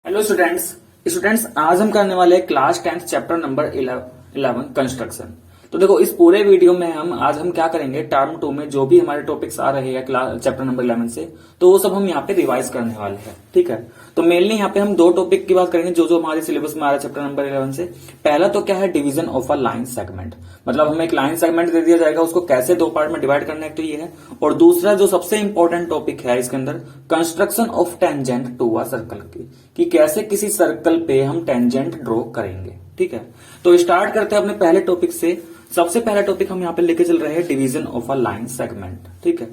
Hello students आज हम करने वाले हैं क्लास 10 चैप्टर नंबर 11 कंस्ट्रक्शन। तो देखो इस पूरे वीडियो में हम क्या करेंगे, टर्म 2 में जो भी हमारे टॉपिक्स आ रहे हैं क्लास चैप्टर नंबर 11 से, तो वो सब हम यहाँ पे रिवाइज करने वाले हैं। ठीक है, तो मेनली यहाँ पे हम दो टॉपिक की बात करेंगे जो जो हमारे सिलेबस में आ रहा है चैप्टर नंबर 11 से। पहला तो क्या है, division of a line segment, मतलब हमें एक लाइन सेगमेंट दे दिया जाएगा, उसको कैसे दो पार्ट में डिवाइड करना है, तो ये है। और दूसरा जो सबसे इंपॉर्टेंट टॉपिक है इसके अंदर, construction of tangent to a circle की, कि कैसे किसी सर्कल पे हम टेंजेंट ड्रॉ करेंगे। ठीक है, तो स्टार्ट करते हैं अपने पहले टॉपिक से। सबसे पहला टॉपिक हम यहाँ पे लेके चल रहे हैं division of a line segment. ठीक है,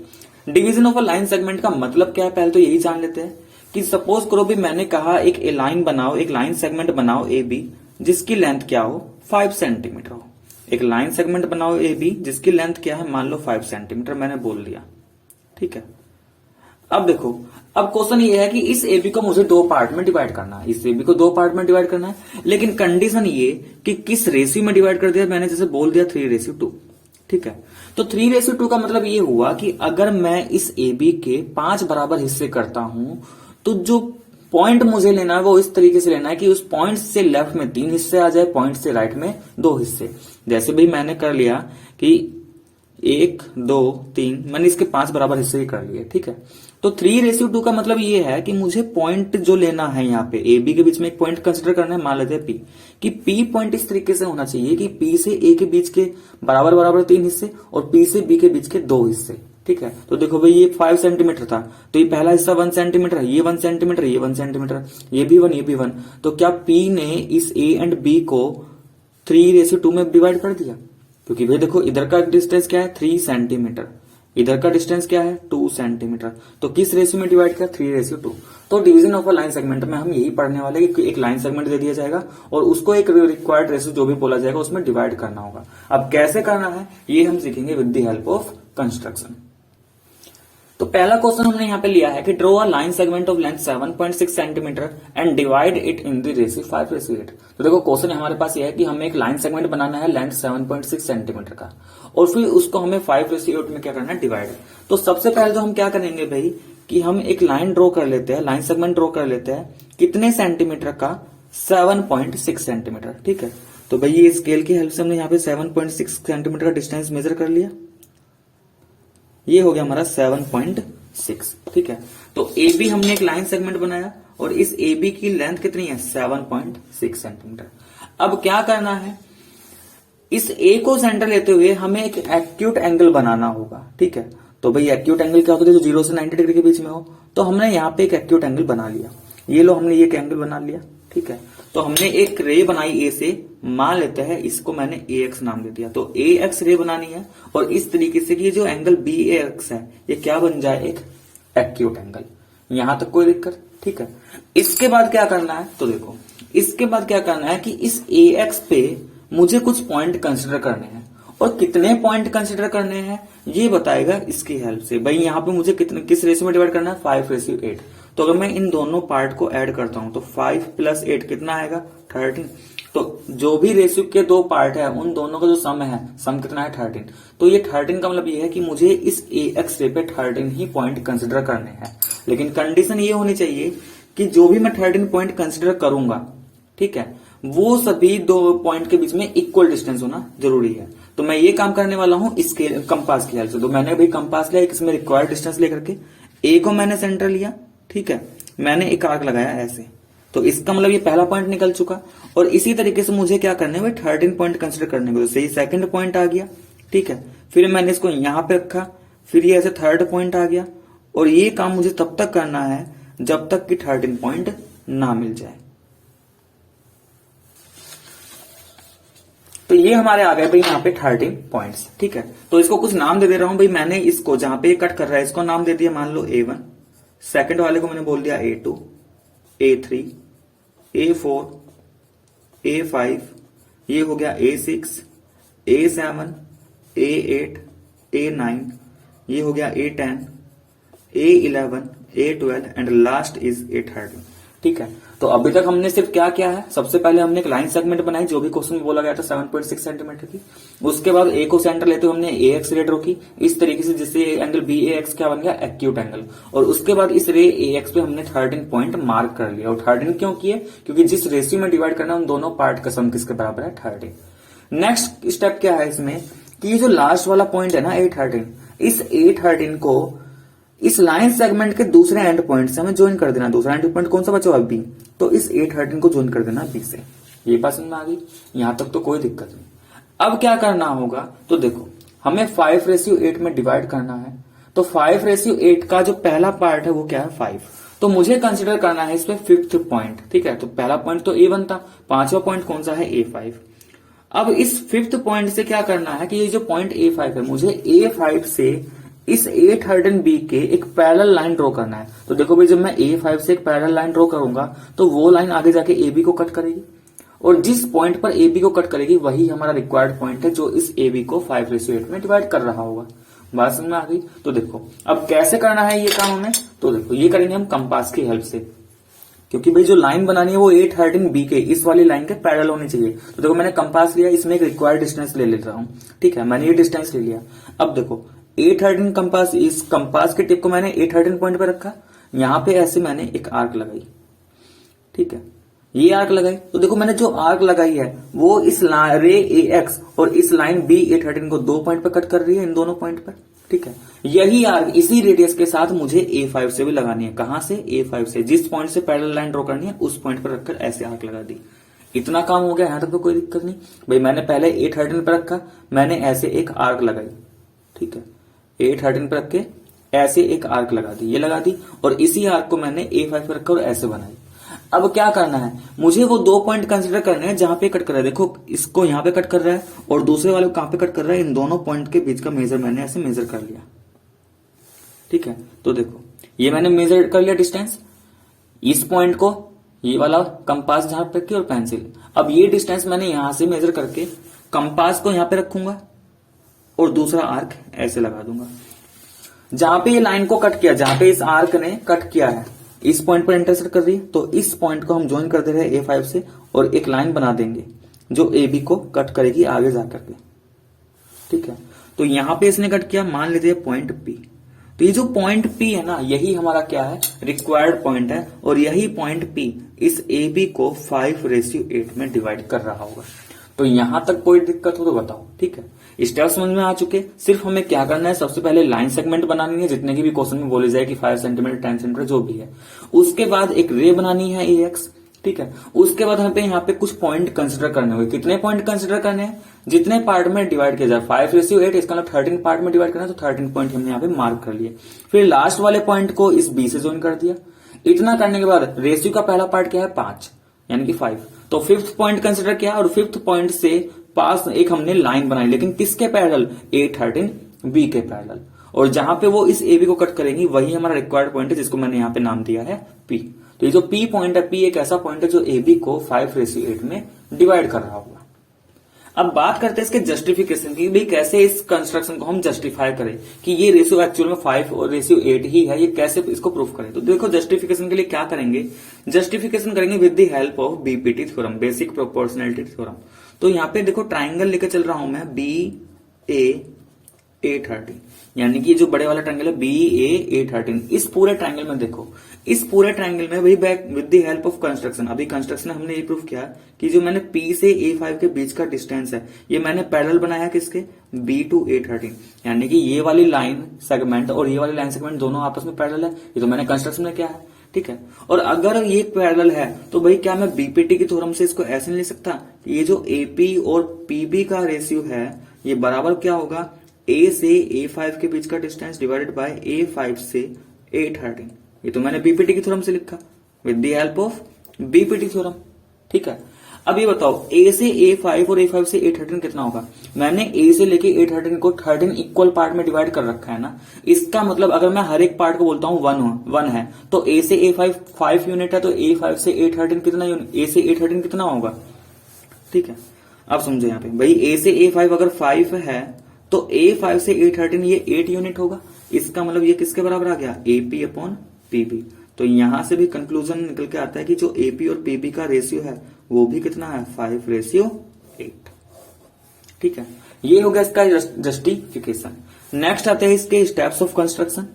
division of a line segment का मतलब क्या है, पहले तो यही जान लेते हैं कि सपोज करो भी मैंने कहा एक लाइन बनाओ, एक लाइन सेगमेंट बनाओ ए बी जिसकी लेंथ क्या हो 5 सेंटीमीटर हो। एक लाइन सेगमेंट बनाओ ए बी जिसकी लेंथ क्या है, मान लो 5 सेंटीमीटर, मैंने बोल दिया। ठीक है, अब देखो, अब क्वेश्चन ये है कि इस एबी को मुझे दो पार्ट में डिवाइड करना है, इस एबी को दो पार्ट में डिवाइड करना है, लेकिन कंडीशन ये कि किस रेशियो में डिवाइड कर दिया, मैंने जैसे बोल दिया 3:2। ठीक है, तो 3:2 का मतलब ये हुआ कि अगर मैं इस एबी के 5 बराबर हिस्से करता हूं, तो जो पॉइंट मुझे लेना है वो इस तरीके से लेना है कि उस पॉइंट से लेफ्ट में 3 हिस्से आ जाए, पॉइंट से राइट में 2 हिस्से। जैसे भी मैंने कर लिया कि 1 2 3, मैंने इसके 5 बराबर हिस्से ही कर लिए। ठीक है, तो 3:2 का मतलब ये है कि मुझे पॉइंट जो लेना है यहाँ पे ए बी के बीच में एक पॉइंट कंसिडर करना है, मान लेते हैं पी, कि पी पॉइंट इस तरीके से होना चाहिए कि पी से ए के बीच के बराबर बराबर 3 हिस्से और पी से बी के बीच के 2 हिस्से। ठीक है, तो देखो भाई ये 5 सेंटीमीटर था, तो ये पहला हिस्सा 1 सेंटीमीटर, ये 1 सेंटीमीटर, ये 1 सेंटीमीटर, ये भी 1, ये भी 1। तो क्या पी ने इस ए एंड बी को 3:2 में डिवाइड कर दिया? क्योंकि भाई देखो इधर का डिस्टेंस क्या है 3 सेंटीमीटर, इधर का डिस्टेंस क्या है 2 सेंटीमीटर, तो किस रेशियो में डिवाइड किया 3:2। तो division of a line segment में हम यही पढ़ने वाले हैं कि एक लाइन सेगमेंट दे दिया जाएगा और उसको एक रिक्वायर्ड रेशियो जो भी बोला जाएगा उसमें डिवाइड करना होगा। अब कैसे करना है ये हम सीखेंगे with the help of construction. तो पहला क्वेश्चन हमने यहाँ पे लिया है कि draw a line segment of length 7.6 centimetre and divide it in the ratio 5:8। तो देखो क्वेश्चन हमारे पास ये है कि हमें एक लाइन सेगमेंट बनाना है लेंथ 7.6 सेंटीमीटर का, और फिर उसको हमें 5:8 में क्या करना है, डिवाइड। तो सबसे पहले तो हम क्या करेंगे भाई कि हम एक लाइन ड्रॉ कर लेते हैं, लाइन सेगमेंट ड्रॉ कर लेते हैं, कितने सेंटीमीटर का, 7.6 सेंटीमीटर। ठीक है, तो भाई ये स्केल की हेल्प से हमने यहाँ पे 7.6 सेंटीमीटर का डिस्टेंस मेजर कर लिया, ये हो गया हमारा 7.6। ठीक है, तो ए बी हमने एक लाइन सेगमेंट बनाया और इस ए बी की लेंथ कितनी है 7.6 सेंटीमीटर। अब क्या करना है, इस ए को सेंटर लेते हुए हमें एक एक्यूट एंगल बनाना होगा। ठीक है, तो भाई एक्यूट एंगल क्या होता है, जो 0 से 90 डिग्री के बीच में हो। तो हमने यहाँ पे एक एक्यूट एंगल बना लिया, ये लो हमने ये एक एंगल बना लिया। ठीक है, तो हमने एक रे बनाई ए से, मान लेते हैं इसको मैंने ए एक्स नाम दे दिया। तो ए एक्स रे बनानी है और इस तरीके से कि ये जो एंगल बी ए एक्स है ये क्या बन जाए, एक एक्यूट एंगल। यहां तक कोई दिक्कत? ठीक है, इसके बाद क्या करना है, तो देखो इसके बाद क्या करना है कि इस ए एक्स पे मुझे कुछ पॉइंट कंसिडर करने हैं, और कितने पॉइंट कंसिडर करने हैं ये बताएगा इसकी हेल्प से। भाई यहाँ पे मुझे कितने किस रेशियो में डिवाइड करना है, 5:8। तो अगर मैं इन दोनों पार्ट को ऐड करता हूं तो 5 + 8 कितना आएगा, 13। तो जो भी रेशियो के दो पार्ट है उन दोनों का जो सम है, सम कितना है 13। तो ये 13 का मतलब ये है कि मुझे इस ए एक्स रे पे 13 ही पॉइंट कंसिडर करने हैं, लेकिन कंडीशन ये होनी चाहिए कि जो भी मैं 13 पॉइंट कंसिडर करूंगा, ठीक है, वो सभी दो पॉइंट के बीच में इक्वल डिस्टेंस होना जरूरी है। तो मैं ये काम करने वाला हूं इसके कंपास की हेल्प से। तो मैंने भाई कंपास लिया, इसमें रिक्वायर्ड डिस्टेंस लेकर के ए को मैंने सेंटर लिया। ठीक है, मैंने एक आर्क लगाया ऐसे, तो इसका मतलब ये पहला पॉइंट निकल चुका। और इसी तरीके से मुझे क्या करने हैं, 13 पॉइंट कंसिडर करने को, तो ये सेकंड पॉइंट आ गया। ठीक है, फिर मैंने इसको यहां पे रखा, फिर ये ऐसे थर्ड पॉइंट आ गया, और ये काम मुझे तब तक करना है जब तक कि 13 पॉइंट ना मिल जाए। तो ये हमारे आ गए भाई यहाँ पे 13 पॉइंट्स। ठीक है, तो इसको कुछ नाम दे दे रहा हूं भाई। मैंने इसको जहां पे कट कर रहा है इसको नाम दे दिया, मान लो A1, सेकंड वाले को मैंने बोल दिया A2, A3, A4, A5, ये हो गया A6, A7, A8, A9, ये हो गया A10, A11, A12 and last is A13। ठीक है, तो अभी तक हमने सिर्फ क्या किया है, सबसे पहले हमने एक लाइन सेगमेंट बनाई जो भी क्वेश्चन में बोला गया था 7.6 सेंटीमीटर की। उसके बाद ए को सेंटर लेते हुए हमने ए एक्स रे ड्रॉ की इस तरीके से, जिससे एंगल बी ए एक्स क्या बन गया, एक्यूट एंगल। और उसके बाद इस रे ए एक्स पे हमने 13 पॉइंट मार्क कर लिया। और 13 क्यों किए, क्योंकि जिस रेशियो में डिवाइड करना है उन दोनों पार्ट का सम किसके बराबर है, 13। नेक्स्ट स्टेप क्या है इसमें कि ये जो लास्ट वाला पॉइंट है ना A13, इस A13 को इस लाइन सेगमेंट के दूसरे एंड पॉइंट से हमें ज्वाइन कर देना। दूसरा एंड पॉइंट कौन सा बचा हुआ, बी, तो इस A13 को ज्वाइन कर देना बी से। ये बात समझ में आ गई, यहां तक तो कोई दिक्कत नहीं। अब क्या करना होगा, तो देखो हमें 5:8 में डिवाइड करना है। तो 5:8 का जो पहला पार्ट है वो क्या है, 5। तो मुझे कंसिडर करना है इस पे 5th पॉइंट, ठीक है। तो पहला पॉइंट तो A1 था, 5वां पॉइंट कौन सा है, A5। अब इस 5th पॉइंट से क्या करना है कि ये जो पॉइंट A5 है, मुझे A5 से इस A13B के एक पैरेलल लाइन ड्रॉ करना है। तो देखो भाई, जब मैं A5 से एक पैरेलल लाइन ड्रॉ करूंगा तो वो लाइन आगे जाके AB को कट करेगी, और जिस पॉइंट पर AB को कट करेगी वही हमारा रिक्वायर्ड पॉइंट है जो इस AB को 5:8 में डिवाइड कर रहा होगा। बात समझ में आ गई। तो देखो अब कैसे करना है ये काम हमें, तो देखो ये करेंगे हम कंपास की हेल्प से, क्योंकि भाई जो लाइन बनानी है वो A13B के इस वाली लाइन के पैरेलल होनी चाहिए। तो देखो मैंने कंपास लिया, इसमें एक रिक्वायर्ड डिस्टेंस ले लेता हूं, ठीक है। मैंने ये डिस्टेंस ले लिया। अब देखो A13 कंपास, इस कंपास के टिप को मैंने A13 पॉइंट पे रखा, यहां पे ऐसे मैंने एक आर्क लगाई, ठीक है। ये आर्क लगाई, तो देखो मैंने जो आर्क लगाई है वो इस रे AX और इस लाइन B A13 को 2 पॉइंट पे कट कर रही है, इन दोनों पॉइंट पर, ठीक है। यही आर्क इसी रेडियस के साथ मुझे A5 से भी लगानी है। कहां से, A5 से, जिस पॉइंट से पैरेलल लाइन ड्रॉ करनी है उस पॉइंट पर रखकर ऐसे आर्क लगा दी। इतना काम हो गया, यहां तक तो कोई दिक्कत नहीं। भाई मैंने पहले A13 पर रखा, मैंने ऐसे एक आर्क लगाई, ठीक है। A13 पर रख के ऐसे एक आर्क लगा दी, ये लगा दी, और इसी आर्क को मैंने A5 पर रखकर और ऐसे बनाई। अब क्या करना है, मुझे वो 2 पॉइंट कंसिडर करने हैं जहां पे कट कर रहा है। देखो इसको यहां पे कट कर रहा है और दूसरे वाले को कहां पे कट कर रहा है, इन दोनों पॉइंट के बीच का मेजर मैंने ऐसे मेजर कर लिया, ठीक है। तो देखो ये मैंने मेजर कर लिया डिस्टेंस, इस पॉइंट को, ये वाला कंपास जहां पे रखी और पेंसिल। अब ये डिस्टेंस मैंने यहां से मेजर करके कंपास को यहां पे रखूंगा और दूसरा आर्क ऐसे लगा दूंगा। जहां पे ये लाइन को कट किया, जहां पे इस आर्क ने कट किया है, इस पॉइंट पर इंटरसेक्ट कर रही है, तो इस पॉइंट को हम ज्वाइन कर दे रहे हैं A5 से और एक लाइन बना देंगे जो AB को कट करेगी आगे जाकर के, ठीक है। तो यहां पे इसने कट किया, मान लीजिए पॉइंट P। तो ये जो पॉइंट P है ना, यही हमारा क्या है, रिक्वायर्ड पॉइंट है, और यही पॉइंट P इस AB को 5:8 में डिवाइड कर रहा होगा। तो यहां तक कोई दिक्कत हो तो बताओ, ठीक है। स्टेप समझ में आ चुके। सिर्फ हमें क्या करना है, सबसे पहले लाइन सेगमेंट बनानी है, जितने की भी क्वेश्चन में बोले जाए कि 5 सेंटीमीटर 10 सेंटीमीटर जो भी है। उसके बाद एक रे बनानी है AX, ठीक है। उसके बाद हमें यहाँ पे कुछ पॉइंट कंसिडर करने होंगे। कितने पॉइंट कंसिडर करने हैं, जितने पार्ट में डिवाइड किया जाए, 5:8, इसका मतलब 13 पार्ट में डिवाइड करना है, तो 13 पॉइंट हमने यहाँ पे मार्क कर लिए। फिर लास्ट वाले पॉइंट को इस B से ज्वाइन कर दिया। इतना करने के बाद रेशियो का पहला पार्ट क्या है, 5 यानी कि 5। तो 5th पॉइंट कंसिडर किया और 5th पॉइंट से पास एक हमने लाइन बनाई, लेकिन किसके पैरेलल, A13B के पैरेलल, और जहां पे वो इस AB को कट करेंगी वही हमारा रिक्वायर्ड पॉइंट है, जिसको मैंने यहाँ पे नाम दिया है P। तो ये जो P पॉइंट है, P एक ऐसा पॉइंट है जो AB को 5:8 में डिवाइड कर रहा होगा। अब बात करते हैं इसके जस्टिफिकेशन की, भाई कैसे इस कंस्ट्रक्शन को हम जस्टिफाई करें कि ये रेशियो एक्चुअल में 5 और रेशियो 8 ही है, ये कैसे इसको प्रूफ करें। तो देखो जस्टिफिकेशन के लिए क्या करेंगे, जस्टिफिकेशन करेंगे with the help of BPT theorem, basic proportionality theorem. तो यहाँ पे देखो ट्राइंगल लेके चल रहा हूं मैं, BA13, यानी कि जो बड़े वाला ट्राइंगल है BA13। इस पूरे ट्राइंगल में देखो, इस पूरे ट्राइंगल में वही back with the help of construction, अभी कंस्ट्रक्शन हमने ये प्रूफ किया कि जो मैंने P से A5 के बीच का डिस्टेंस है, ये मैंने पैरेलल बनाया किसके, B to A13, यानी कि ये वाली लाइन सेगमेंट और ये वाली लाइन सेगमेंट दोनों आपस में पैरेलल है। ये तो मैंने कंस्ट्रक्शन में किया है, ठीक है। और अगर ये पैरेलल है तो भाई क्या मैं BPT की थ्योरम से इसको ऐसे नहीं लिख सकता, ये जो AP और PB का रेशियो है ये बराबर क्या होगा, A से A5 के बीच का डिस्टेंस डिवाइडेड बाय A5 से A13। ये तो मैंने BPT की थ्योरम से लिखा with the help of BPT theorem, ठीक है। अब ये बताओ A से A5 और A5 से A13 कितना होगा। मैंने A से लेके A13 को 13 इक्वल पार्ट में डिवाइड कर रखा है ना, इसका मतलब अगर मैं हर एक पार्ट को बोलता हूं 1 है, तो A से A5 5 यूनिट है, तो A5 से A13 कितना यूनिट, A से A13 कितना होगा, ठीक है। अब समझो यहाँ पे भाई A से A5 अगर 5 है तो A5 से A13 ये 8 यूनिट होगा। इसका मतलब ये किसके बराबर आ गया, AP अपॉन PB। तो यहां से भी कंक्लूजन निकल के आता है कि जो एपी और पीबी का रेशियो है वो भी कितना है 5:8। ठीक है, ये हो गया इसका जस्टिफिकेशन। नेक्स्ट आते हैं इसके स्टेप्स ऑफ कंस्ट्रक्शन।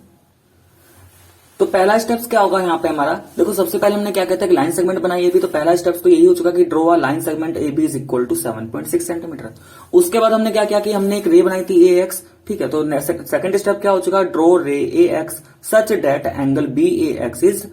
तो पहला स्टेप्स क्या होगा यहाँ पे हमारा, देखो सबसे पहले हमने क्या कहता है कि लाइन सेगमेंट बनाई एबी, तो पहला स्टेप्स तो यही हो चुका कि draw a line segment AB is equal to 7.6 centimetre. उसके बाद हमने क्या किया कि हमने एक रे बनाई थी ए एक्स। ठीक है, तो सेकंड स्टेप क्या हो चुका, draw ray A X such that angle B A X is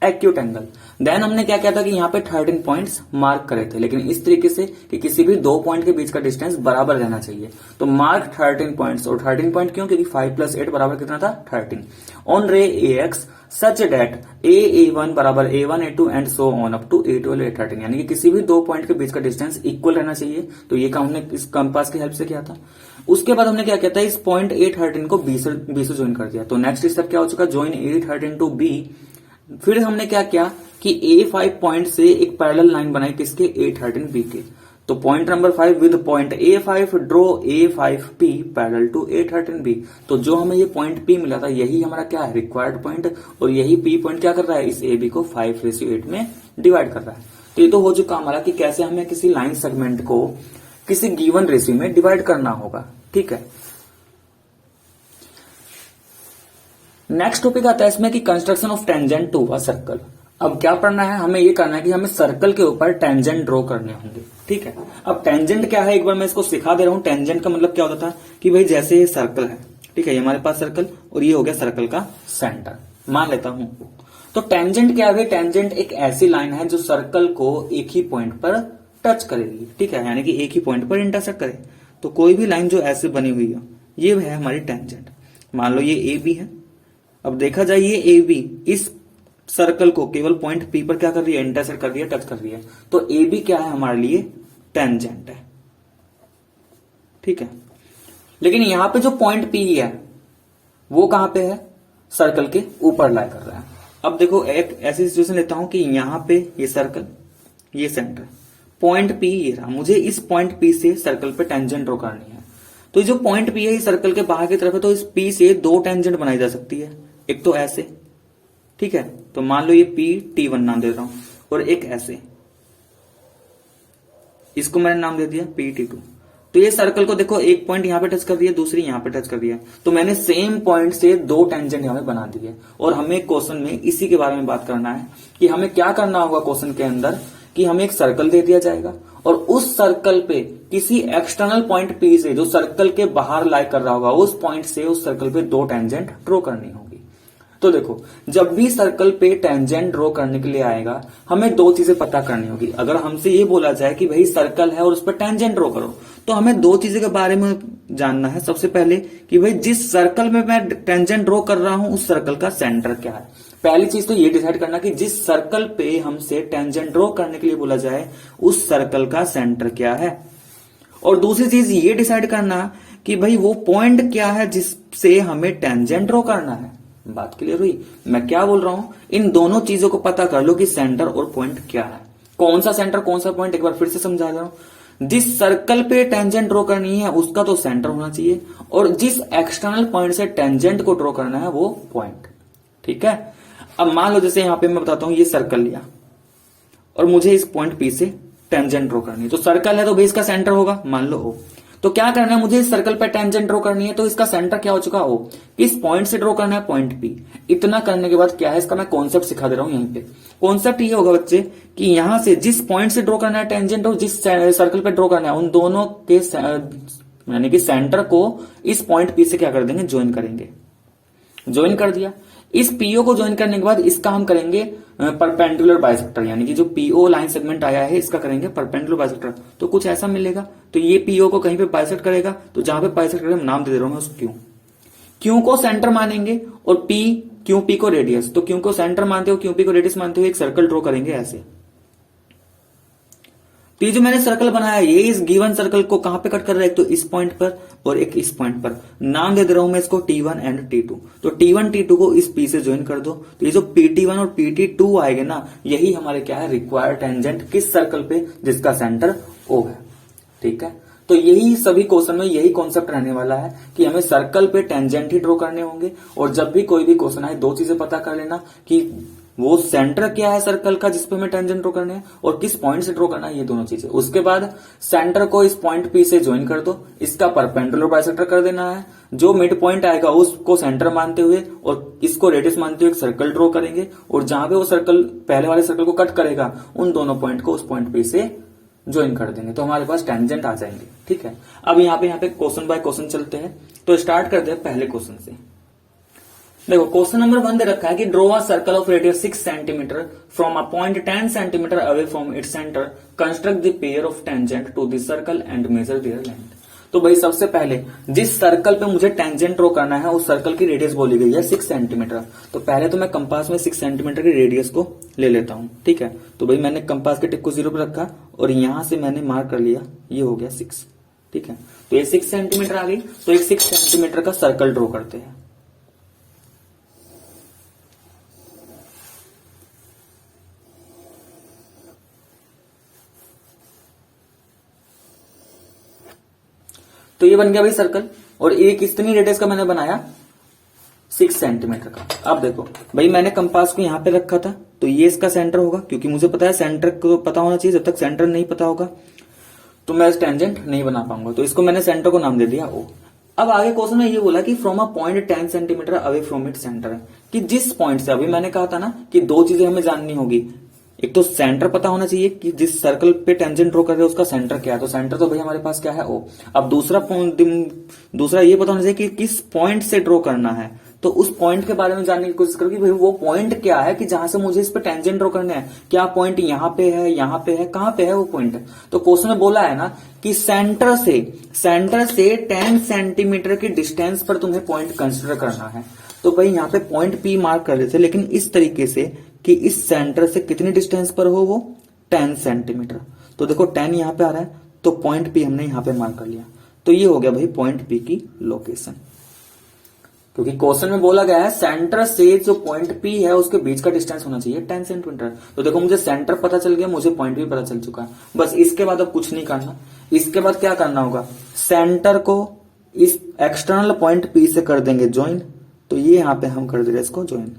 acute angle. Then हमने क्या किया था कि यहाँ पे 13 पॉइंट्स मार्क करे थे, लेकिन इस तरीके से कि किसी भी दो पॉइंट के बीच का डिस्टेंस बराबर रहना चाहिए। तो मार्क 13 पॉइंट्स, और 13 पॉइंट क्यों, क्योंकि 5 + 8 बराबर कितना था 13 ऑन रे A X such that A1 बराबर A1 A2 and so on up to A12 A13, यानी कि किसी भी दो पॉइंट के बीच का डिस्टेंस इक्वल रहना चाहिए। तो ये काम हमने इस कंपास की हेल्प से किया था। उसके बाद हमने क्या किया था, इस पॉइंट A13 को B से ज्वाइन कर दिया। तो नेक्स्ट स्टेप क्या हो चुका, ज्वाइन A13 टू B। फिर हमने क्या किया कि A5 पॉइंट से एक पैरेलल लाइन बनाई किसके, A13B के। तो point number 5 with point A5 draw A5P parallel to A13B। तो जो हमें ये पॉइंट P मिला था यही हमारा क्या है, रिक्वायर्ड पॉइंट, और यही P पॉइंट क्या कर रहा है, इस AB को 5:8 में डिवाइड कर रहा है। तो ये तो हो चुका हमारा कि कैसे हमें किसी लाइन सेगमेंट को किसी गिवन रेशियो में डिवाइड करना होगा। ठीक है, नेक्स्ट टॉपिक आता है इसमें कि construction of tangent to a circle. अब क्या पढ़ना है, हमें ये करना है कि हमें सर्कल के ऊपर टेंजेंट ड्रॉ करने होंगे। ठीक है, अब टेंजेंट क्या है एक बार मैं इसको सिखा दे रहा हूं। टेंजेंट का मतलब क्या होता था कि भाई जैसे ये सर्कल है, ठीक है, ये हमारे पास सर्कल, और ये हो गया सर्कल का सेंटर मान लेता हूं। तो टेंजेंट क्या है, टेंजेंट एक ऐसी लाइन है जो सर्कल को एक ही पॉइंट पर टच करेगी। ठीक है, यानी कि एक ही पॉइंट पर इंटरसेक्ट करे। तो कोई भी लाइन जो ऐसे बनी हुई है ये है हमारी टेंजेंट। मान लो ये ए बी है। अब देखा जाए ये ए बी इस सर्कल को केवल पॉइंट पी पर क्या कर रही है, इंटरसेक्ट कर रही है, टच कर रही है। तो ए बी क्या है हमारे लिए, टेंजेंट है। ठीक है, लेकिन यहां पे जो पॉइंट पी है वो कहां पे है, सर्कल के ऊपर लाई कर रहा है। अब देखो एक ऐसी सिचुएशन लेता हूं कि यहां पे ये सर्कल, ये सेंटर, पॉइंट पी ये रहा, मुझे इस पॉइंट पी से सर्कल पे टेंजेंट ड्रॉ करनी है। तो जो पॉइंट पी है ये सर्कल के बाहर की तरफ है, तो इस पी से दो टेंजेंट बनाई जा सकती है। एक तो ऐसे, ठीक है, तो मान लो ये पी T1 नाम दे रहा हूं, और एक ऐसे, इसको मैंने नाम दे दिया PT2। तो ये सर्कल को देखो एक पॉइंट यहां पे टच कर दिया, दूसरी यहां पे टच कर दिया, तो मैंने सेम पॉइंट से दो टेंजेंट यहां पे बना दिए। और हमें क्वेश्चन में इसी के बारे में बात करना है कि हमें क्या करना होगा क्वेश्चन के अंदर, कि हमें एक सर्कल दे दिया जाएगा और उस सर्कल पे किसी एक्सटर्नल पॉइंट P से जो सर्कल के बाहर लाई कर रहा होगा, उस पॉइंट से उस सर्कल पे दो टेंजेंट ड्रॉ करनी होगी। तो देखो जब भी सर्कल पे टेंजेंट ड्रॉ करने के लिए आएगा हमें दो चीजें पता करनी होगी। अगर हमसे ये बोला जाए कि भाई सर्कल है और उस पर टेंजेंट ड्रॉ करो, तो हमें दो चीजें के बारे में जानना है। सबसे पहले कि भाई जिस सर्कल में मैं टेंजेंट ड्रॉ कर रहा हूं उस सर्कल का सेंटर क्या है। पहली चीज तो ये डिसाइड करना कि जिस सर्कल पे हमसे टेंजेंट ड्रॉ करने के लिए बोला जाए उस सर्कल का सेंटर क्या है। और दूसरी चीज ये डिसाइड करना कि भाई वो पॉइंट क्या है जिससे हमें टेंजेंट ड्रॉ करना है। बात क्लियर हुई, मैं क्या बोल रहा हूं, इन दोनों चीजों को पता कर लो कि सेंटर और पॉइंट क्या है, कौन सा सेंटर कौन सा पॉइंट। एक बार फिर से समझा रहा हूं, जिस सर्कल पे टेंजेंट ड्रॉ करनी है उसका तो सेंटर होना चाहिए, और जिस एक्सटर्नल पॉइंट से टेंजेंट को ड्रॉ करना है वो पॉइंट। ठीक है, अब मान लो जैसे यहां पे मैं बताता हूं, ये सर्कल लिया और मुझे इस पॉइंट पी से टेंजेंट ड्रॉ करनी है। तो सर्कल है तो बेस का सेंटर होगा, मान लो O। तो क्या करना है, मुझे इस सर्कल पे टेंजेंट ड्रॉ करनी है, तो इसका सेंटर क्या हो चुका O। किस पॉइंट से ड्रॉ करना है, पॉइंट P। इतना करने के बाद क्या है, इसका मैं कॉन्सेप्ट सिखा दे रहा हूं यहीं पे। कॉन्सेप्ट ये होगा बच्चे कि यहां से जिस पॉइंट से ड्रॉ करना है टेंजेंट और जिस सर्कल पे ड्रॉ करना है, उन दोनों के यानी कि सेंटर को इस पॉइंट P से क्या कर देंगे, ज्वाइन करेंगे। ज्वाइन कर दिया, इस पीओ को ज्वाइन करने के बाद इसका हम करेंगे परपेंडिकुलर बाइसेक्टर, यानी कि जो पीओ लाइन सेगमेंट आया है इसका करेंगे परपेंडिकुलर बाइसेक्टर। तो कुछ ऐसा मिलेगा, तो ये पीओ को कहीं पे बाइसेक्ट करेगा, तो जहां पे बाइसेक्ट करेगा नाम दे रहा हूं मैं उसको क्यू। क्यू को सेंटर मानेंगे और पी क्यू पी को रेडियस। तो क्यू को सेंटर मानते हो, क्यू पी को रेडियस मानते हो, एक सर्कल ड्रॉ करेंगे ऐसे। तो ये जो मैंने सर्कल बनाया ये इस गिवन सर्कल को कहां पे कट कर रहा है, एक तो इस पॉइंट पर और एक इस पॉइंट पर। नाम दे रहा हूं मैं इसको T1 एंड T2। तो T1 T2 को इस P से ज्वाइन कर दो, तो ये जो PT1 और PT2 आएंगे ना, यही हमारे क्या है, रिक्वायर्ड टेंजेंट किस सर्कल पे, जिसका सेंटर O है। ठीक है, तो यही सभी क्वेश्चन में यही कॉन्सेप्ट रहने वाला है कि हमें सर्कल पे टेंजेंट ही ड्रॉ करने होंगे। और जब भी कोई भी क्वेश्चन आए दो चीजें पता कर लेना कि वो सेंटर क्या है सर्कल का जिसपे हमें टेंजेंट ड्रॉ करने हैं और किस पॉइंट से ड्रॉ करना है, ये दोनों चीजें। उसके बाद सेंटर को इस पॉइंट पी से ज्वाइन कर दो, इसका परपेंडिकुलर बाइसेक्टर कर देना है, जो मिड पॉइंट आएगा उसको सेंटर मानते हुए और इसको रेडियस मानते हुए एक सर्कल ड्रॉ करेंगे, और जहां पे वो सर्कल पहले वाले सर्कल को कट करेगा उन दोनों पॉइंट को उस पॉइंट पी से ज्वाइन कर देंगे, तो हमारे पास टेंजेंट आ जाएंगे। ठीक है, अब यहाँ पे क्वेश्चन बाय क्वेश्चन चलते हैं। तो स्टार्ट करते हैं पहले क्वेश्चन से। देखो क्वेश्चन नंबर 1 दे रखा है कि draw a circle of radius 6 centimetre from a point 10 centimetre away from its centre, construct the pair of tangent to the circle and measure their length. तो भाई सबसे पहले जिस सर्कल पे मुझे टेंजेंट ड्रॉ करना है उस सर्कल की रेडियस बोली गई है 6 सेंटीमीटर। तो पहले तो मैं कंपास में 6 सेंटीमीटर की रेडियस को ले लेता हूं। ठीक है, तो भाई मैंने कंपास के टिप को 0 पे रखा और यहां से मैंने मार्क कर लिया, ये हो गया 6। ठीक है, तो ये 6 सेंटीमीटर आ गई। तो एक 6 सेंटीमीटर का सर्कल ड्रॉ करते हैं। तो ये बन गया भाई सर्कल, और एक कितनी रेडियस का मैंने बनाया, 6 सेंटीमीटर का। अब देखो भाई मैंने कंपास को यहां पे रखा था, तो ये इसका सेंटर होगा, क्योंकि मुझे पता है सेंटर को पता होना चाहिए। जब तक सेंटर नहीं पता होगा तो मैं टेंजेंट नहीं बना पाऊंगा, तो इसको मैंने सेंटर को नाम दे दिया ओ। अब आगे क्वेश्चन में ये बोला कि from a point 10 centimetre away from it centre, कि जिस पॉइंट से, अभी मैंने कहा था ना कि दो चीजें हमें जाननी होगी, एक तो सेंटर पता होना चाहिए कि जिस सर्कल पे टेंजेंट ड्रॉ कर रहे हैं उसका सेंटर क्या है, तो सेंटर तो भाई हमारे पास क्या है ओ। अब दूसरा ये पता होना चाहिए कि किस पॉइंट से ड्रॉ करना है, तो उस पॉइंट के बारे में जानने की कोशिश करो कि भाई वो पॉइंट क्या है कि जहां से मुझे इस पे टेंजेंट ड्रॉ करना है। क्या पॉइंट यहाँ पे है, यहाँ पे है, कहां पे है वो पॉइंट। तो क्वेश्चन में बोला है ना कि सेंटर से 10 सेंटीमीटर की डिस्टेंस पर तुम्हें पॉइंट कंसिडर करना है। तो भाई यहाँ पे पॉइंट पी मार्क कर लेते, लेकिन इस तरीके से कि इस सेंटर से कितनी डिस्टेंस पर हो वो 10 सेंटीमीटर। तो देखो 10 यहां पे आ रहा है, तो पॉइंट पी हमने यहां पे मार्क कर लिया। तो ये हो गया भाई पॉइंट पी की लोकेशन, क्योंकि क्वेश्चन में बोला गया है सेंटर से जो पॉइंट पी है उसके बीच का डिस्टेंस होना चाहिए 10 सेंटीमीटर। तो देखो मुझे सेंटर पता चल गया, मुझे पॉइंट भी पता चल चुका है। बस इसके बाद अब कुछ नहीं करना। इसके बाद क्या करना होगा, सेंटर को इस एक्सटर्नल पॉइंट पी से कर देंगे ज्वाइन। तो ये यहां पे हम कर दे रहे इसको ज्वाइन,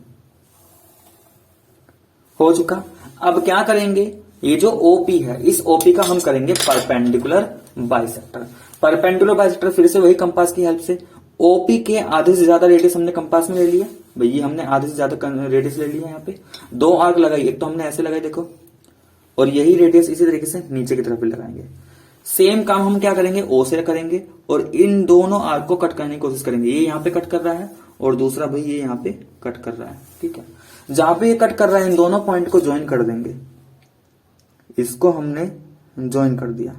हो चुका। अब क्या करेंगे, ये जो ओपी है इस ओपी का हम करेंगे परपेंडिकुलर बाइसेक्टर। परपेंडिकुलर बाइसेक्टर फिर से वही कंपास की हेल्प से, ओपी के आधे से ज्यादा रेडियस हमने कंपास में ले लिया। भाई ये हमने आधे से ज्यादा रेडियस ले लिया। यहाँ पे 2 आर्क लगाई, एक तो हमने ऐसे लगाई देखो, और यही रेडियस इसी तरीके से नीचे की तरफ भी लगाएंगे। सेम काम हम क्या करेंगे, ओ से करेंगे और इन दोनों आर्क को कट करने की कोशिश करेंगे। ये यहाँ पे कट कर रहा है और दूसरा भाई ये यहाँ पे कट कर रहा है। ठीक है, जहां पे ये कट कर रहा है इन दोनों पॉइंट को ज्वाइन कर देंगे। इसको हमने ज्वाइन कर दिया।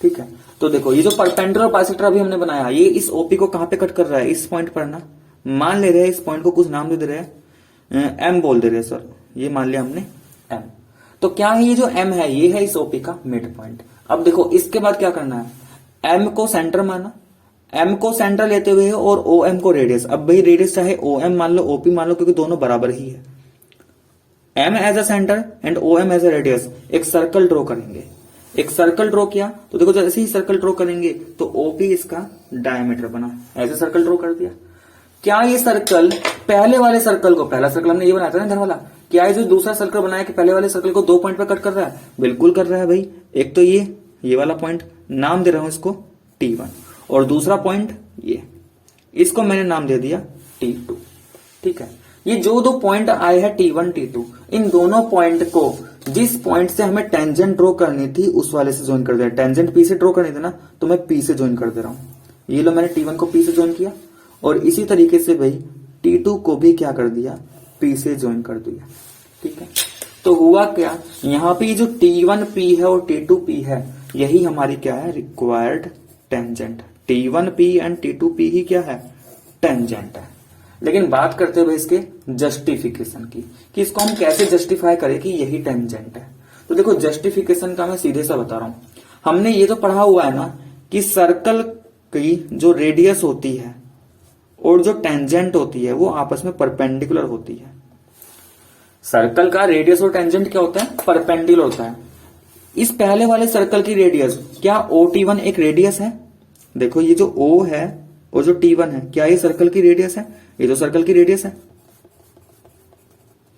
ठीक है, तो देखो ये जो परपेंडिकुलर बाइसेक्टर अभी हमने बनाया, ये इस ओपी को कहां पे कट कर रहा है, इस पॉइंट पर ना। मान ले रहे हैं इस पॉइंट को कुछ नाम दे रहे हैं, एम बोल दे रहे हैं सर, ये मान लिया हमने एम। तो क्या है, ये जो एम है ये है इस ओपी का मिड पॉइंट। अब देखो इसके बाद क्या करना है, एम को सेंटर माना, एम को सेंटर लेते हुए और ओ एम को रेडियस। अब भाई रेडियस चाहे ओ एम मान लो ओपी मान लो, क्योंकि दोनों बराबर ही है। M as a centre and O M as a radius, एक सर्कल ड्रॉ करेंगे। एक सर्कल ड्रॉ किया तो देखो जैसे ही सर्कल ड्रॉ करेंगे तो ओपी इसका डायमीटर बना, ऐसे सर्कल ड्रॉ कर दिया। क्या ये सर्कल पहले वाले सर्कल को, पहला सर्कल हमने ये बनाया था ना इधर वाला, क्या ये जो दूसरा सर्कल बनाया कि पहले वाले सर्कल को 2 पॉइंट पर कट कर रहा है? बिल्कुल कर रहा है भाई। एक तो ये वाला पॉइंट नाम दे रहा हूं इसको T1, और दूसरा पॉइंट ये, इसको मैंने नाम दे दिया T2। ठीक है, ये जो 2 पॉइंट आए हैं T1 T2, इन दोनों पॉइंट को जिस पॉइंट से हमें टेंजेंट ड्रॉ करनी थी उस वाले से ज्वाइन कर दिया। टेंजेंट पी से ड्रॉ करनी थी ना, तो मैं पी से ज्वाइन कर दे रहा हूं। ये लो मैंने T1 को पी से ज्वाइन किया, और इसी तरीके से भाई T2 को भी क्या कर दिया, पी से ज्वाइन कर दिया। ठीक है, तो हुआ क्या, यहाँ पे जो T1 P है और T2 P है, यही हमारी क्या है, required tangent. T1 P and T2 P ही क्या है, टेंजेंट है। लेकिन बात करते हुए इसके जस्टिफिकेशन की, कि इसको हम कैसे जस्टिफाई करें कि यही टेंजेंट है। तो देखो जस्टिफिकेशन का मैं सीधे सा बता रहा हूं। हमने ये तो पढ़ा हुआ है ना कि सर्कल की जो रेडियस होती है और जो टेंजेंट होती है वो आपस में परपेंडिकुलर होती है। सर्कल का रेडियस और टेंजेंट क्या होता है, परपेंडिकुलर होता है। इस पहले वाले सर्कल की रेडियस, क्या OT1 एक रेडियस है? देखो ये जो O है और जो T1 है, क्या ये सर्कल की रेडियस है? ये तो सर्कल की रेडियस है,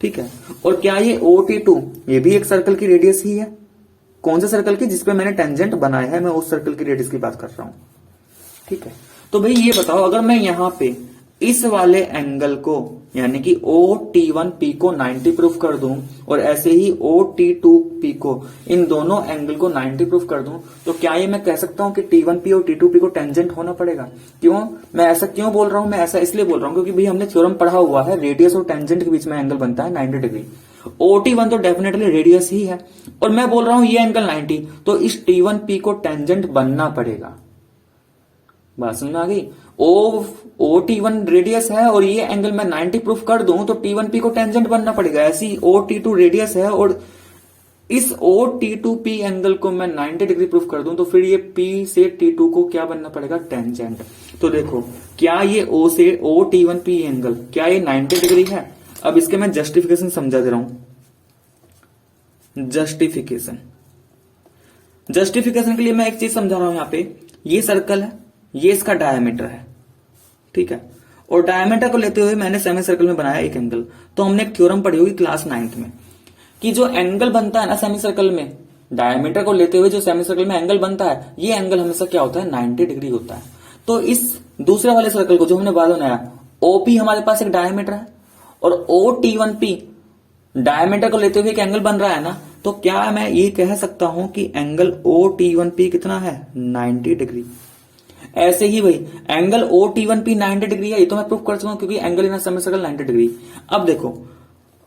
ठीक है। और क्या ये OT2 ये भी एक सर्कल की रेडियस ही है? कौन से सर्कल की? जिसपे मैंने टेंजेंट बनाया है, मैं उस सर्कल की रेडियस की बात कर रहा हूं, ठीक है। तो भाई ये बताओ, अगर मैं यहां पे इस वाले एंगल को यानी कि OT1P को 90 प्रूफ कर दूं और ऐसे ही OT2P को, इन दोनों एंगल को 90 प्रूफ कर दूं, तो क्या ये मैं कह सकता हूं कि T1P और T2P को टेंजेंट होना पड़ेगा? क्यों मैं ऐसा क्यों बोल रहा हूं? मैं ऐसा इसलिए बोल रहा हूं क्योंकि भाई हमने थ्योरम पढ़ा हुआ है, रेडियस और टेंजेंट के बीच में एंगल बनता है 90 डिग्री। OT1 तो डेफिनेटली रेडियस ही है, और मैं बोल रहा हूं ये एंगल 90, तो इस T1P को टेंजेंट बनना पड़ेगा। बात समझ में आ गई? OT1 रेडियस है और ये एंगल मैं 90 प्रूफ कर दूं तो T1P को टेंजेंट बनना पड़ेगा। ऐसी OT2 रेडियस है और इस OT2P एंगल को मैं 90 डिग्री प्रूफ कर दूं तो फिर ये P से T2 को क्या बनना पड़ेगा? टेंजेंट। तो देखो, क्या ये O से OT1P एंगल क्या ये 90 डिग्री है? अब इसके मैं जस्टिफिकेशन समझा दे रहा हूं। जस्टिफिकेशन के लिए मैं एक चीज समझा रहा हूं। यहां पे ये सर्कल है, ये इसका डायमीटर है, ठीक है। और डायमीटर को लेते हुए मैंने सेमी सर्कल में बनाया एक एंगल। तो हमने एक थ्योरम पढ़ी होगी क्लास 9th में कि जो एंगल बनता है ना सेमी सर्कल में, डायमीटर को लेते हुए जो सेमी सर्कल में एंगल बनता है, ये एंगल हमेशा क्या होता है? 90 डिग्री होता है। तो इस दूसरे वाले सर्कल को जो हमने बाद बनाया, OP हमारे पास एक डायमीटर है और OT1P डायमीटर को लेते हुए एक एंगल बन रहा है ना, तो क्या मैं ये कह सकता हूं कि एंगल OT1P कितना है? 90 डिग्री। ऐसे ही भाई एंगल OT1P 90 डिग्री है, ये तो मैं प्रूफ कर चुका हूं क्योंकि angle in semi circle 90 degree. अब देखो,